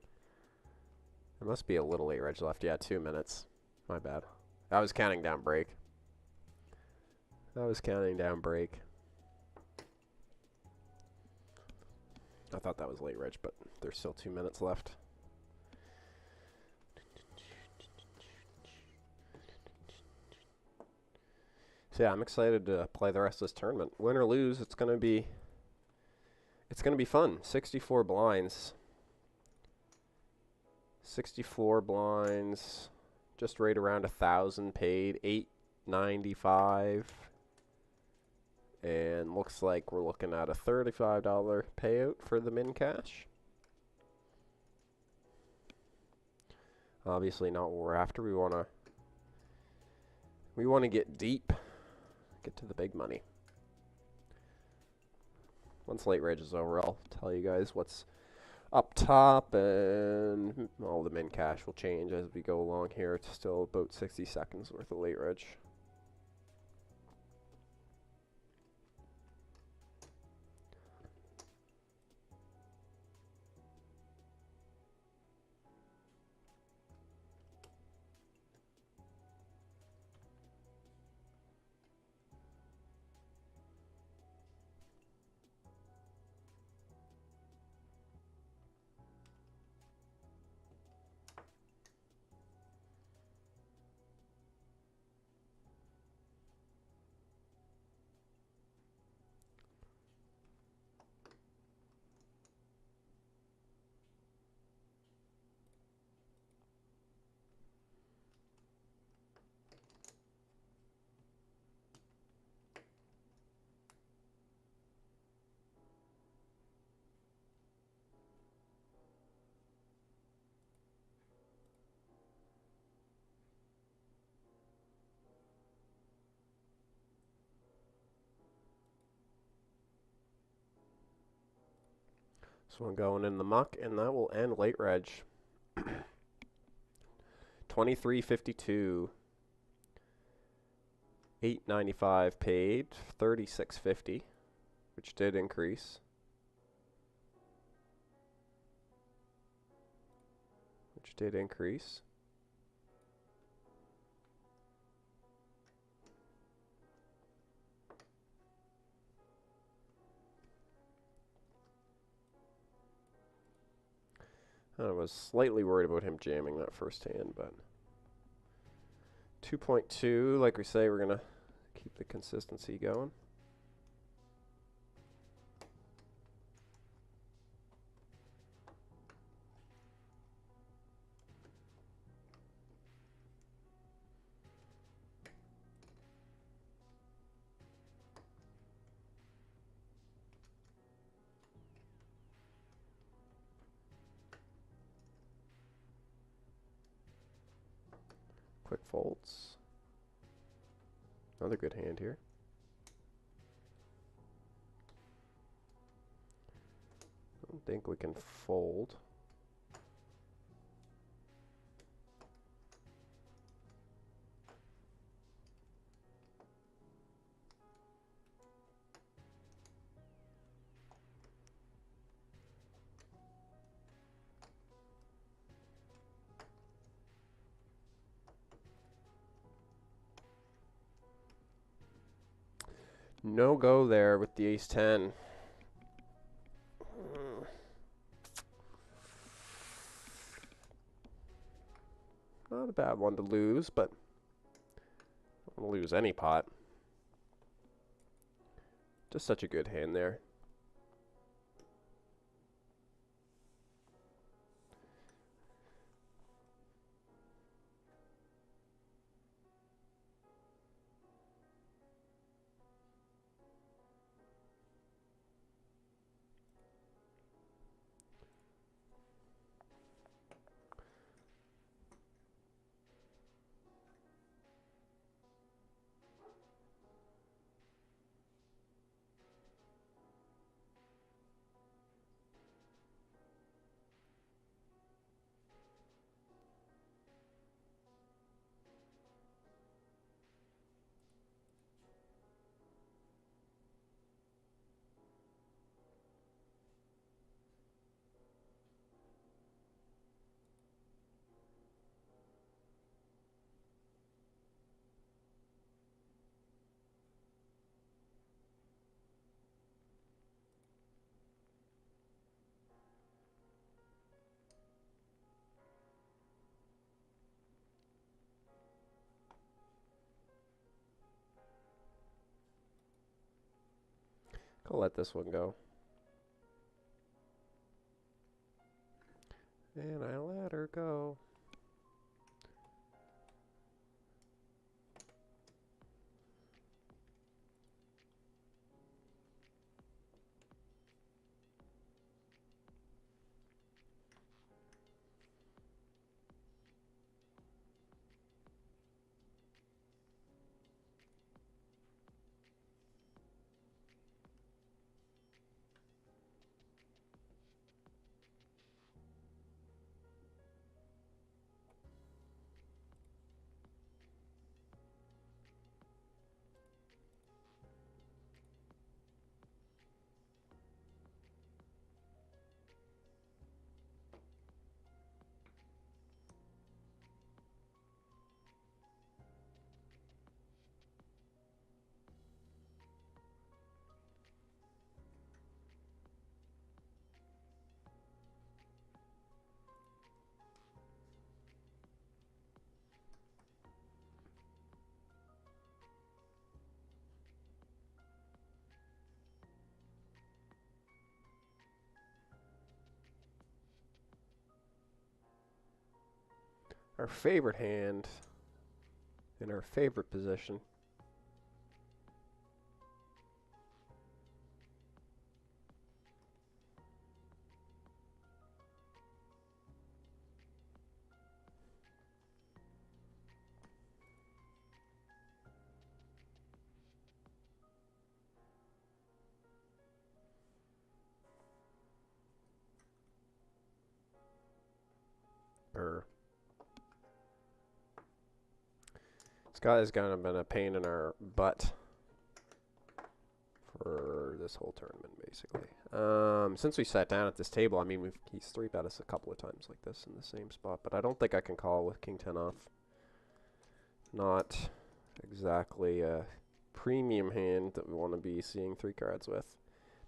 There must be a little late reg left. Yeah, 2 minutes. My bad. I was counting down break. I thought that was late reg, but there's still 2 minutes left. So yeah, I'm excited to play the rest of this tournament. Win or lose, it's gonna be fun. 64 blinds. 64 blinds, just right around 1,000 paid, 895, and looks like we're looking at a $35 payout for the min cash. Obviously not what we're after. We wanna get deep, get to the big money. Once late reg is over, I'll tell you guys what's up top, and all the min cash will change as we go along here. It's still about 60 seconds worth of late reg. So I'm going in the muck, and that will end late reg. 2352. 895 paid, 3650, which did increase. I was slightly worried about him jamming that first hand, but 2.2, like we say, we're going to keep the consistency going. Quick folds. Another good hand here. I don't think we can fold. No go there with the ace-10. Not a bad one to lose, but I don't want to lose any pot. Just such a good hand there. I'll let this one go. And I let her go. Our favorite hand in our favorite position. This guy has kind of been a pain in our butt for this whole tournament, basically. Since we sat down at this table, I mean, he's 3-bet us a couple of times like this in the same spot, but I don't think I can call with King 10 off. Not exactly a premium hand that we want to be seeing 3 cards with.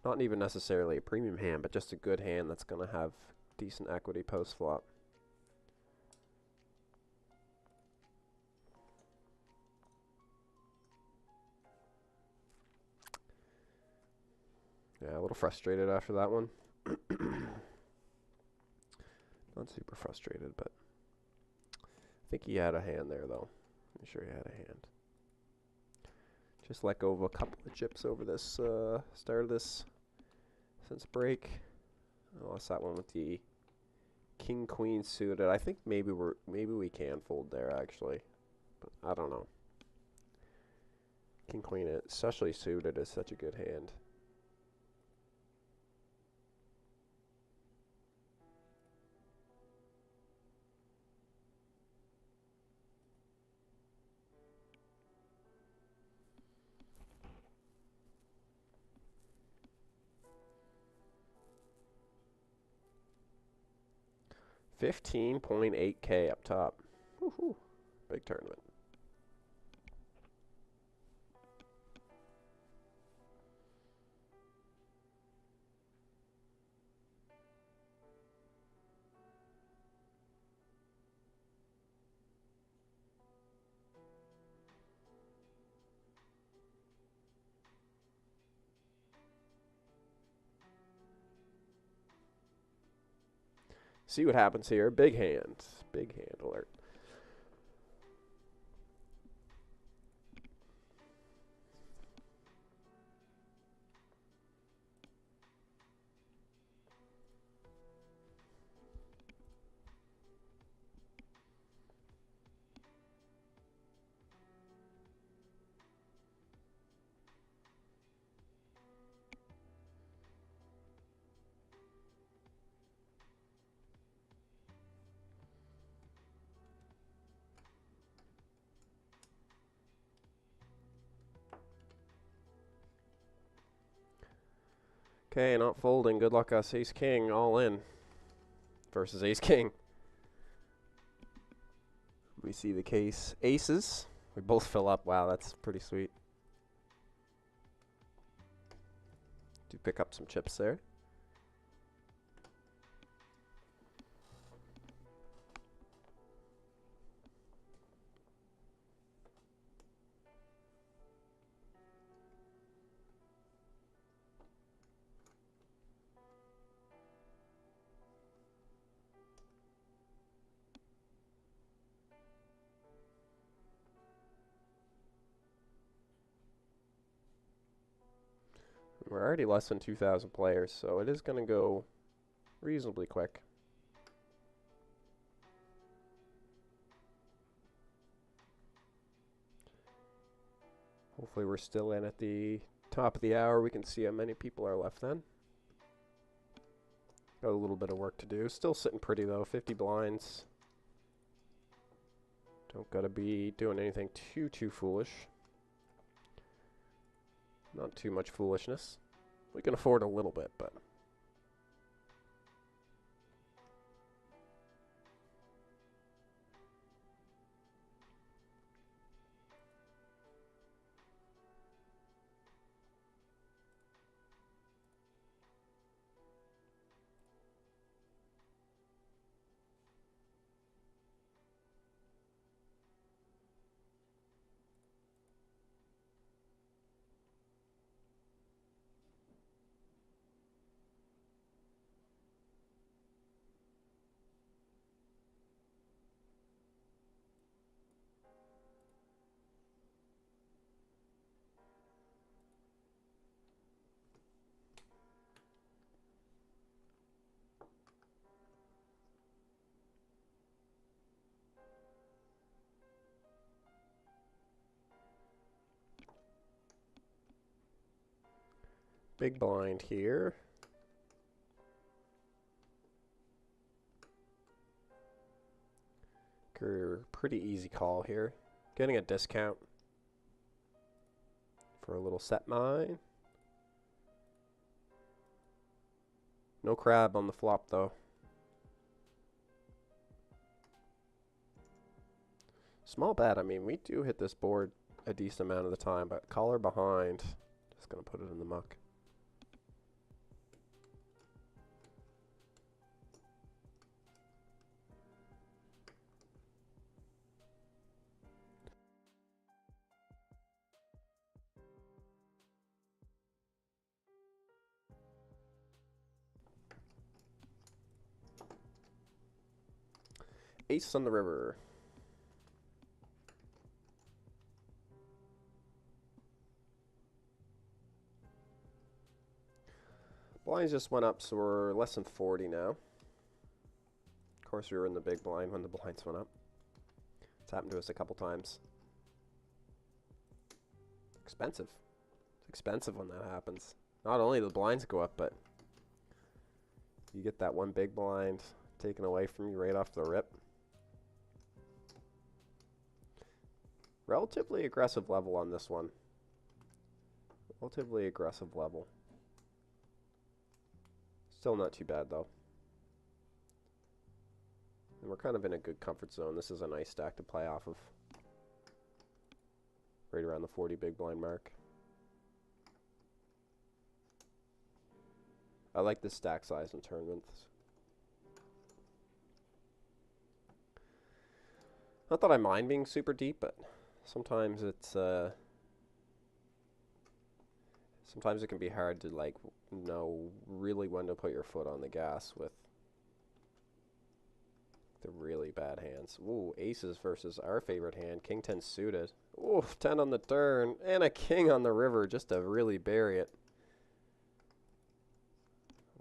Not even necessarily a premium hand, but just a good hand that's going to have decent equity post-flop. Yeah, a little frustrated after that one. Not super frustrated, but I think he had a hand there, though. I'm sure he had a hand. Just let go of a couple of chips over this start of this since break. I lost that one with the King Queen suited. I think maybe we can fold there actually, but I don't know. King Queen, especially suited, is such a good hand. $15.8K up top. Woohoo! Big tournament. See what happens here. Big hand. Big hand alert. Okay, not folding. Good luck us. Ace King all in versus Ace King. We see the case. Aces. We both fill up. Wow, that's pretty sweet. Do pick up some chips there. We're already less than 2,000 players, so it is going to go reasonably quick. Hopefully we're still in at the top of the hour. We can see how many people are left then. Got a little bit of work to do. Still sitting pretty though, 50 blinds. Don't gotta be doing anything too foolish. Not too much foolishness. We can afford a little bit, but... Big blind here. Pretty easy call here. Getting a discount for a little set mine. No crab on the flop though. Small bet. I mean, we do hit this board a decent amount of the time, but caller behind. Just gonna put it in the muck. Ace on the river. Blinds just went up, so we're less than 40 now. Of course, we were in the big blind when the blinds went up. It's happened to us a couple times. Expensive. It's expensive when that happens. Not only do the blinds go up, but you get that one big blind taken away from you right off the rip. Relatively aggressive level on this one. Relatively aggressive level. Still not too bad though. And we're kind of in a good comfort zone. This is a nice stack to play off of. Right around the 40 big blind mark. I like this stack size in tournaments. Not that I mind being super deep, but sometimes it's sometimes it can be hard to like know really when to put your foot on the gas with The really bad hands. Ooh, aces versus our favorite hand. King 10 suited. Ooh, 10 on the turn. And a king on the river just to really bury it.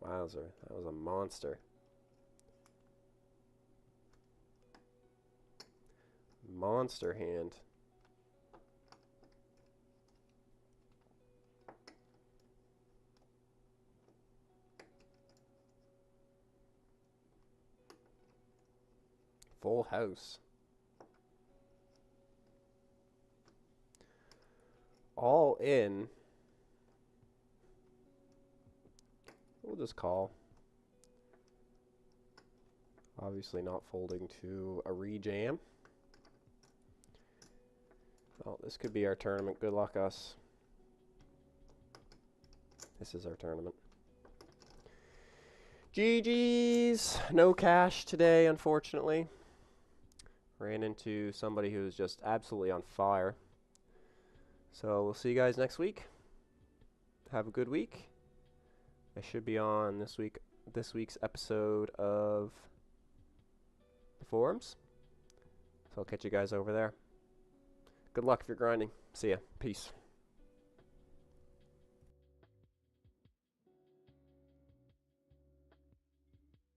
Wowzer, that was a monster. Monster hand. Full house. All in. We'll just call. Obviously not folding to a rejam. Well, this could be our tournament. Good luck, us. This is our tournament. GG's. No cash today, unfortunately. Ran into somebody who was just absolutely on fire. So we'll see you guys next week. Have a good week. I should be on this week's episode of the forums. So I'll catch you guys over there. Good luck if you're grinding. See ya. Peace.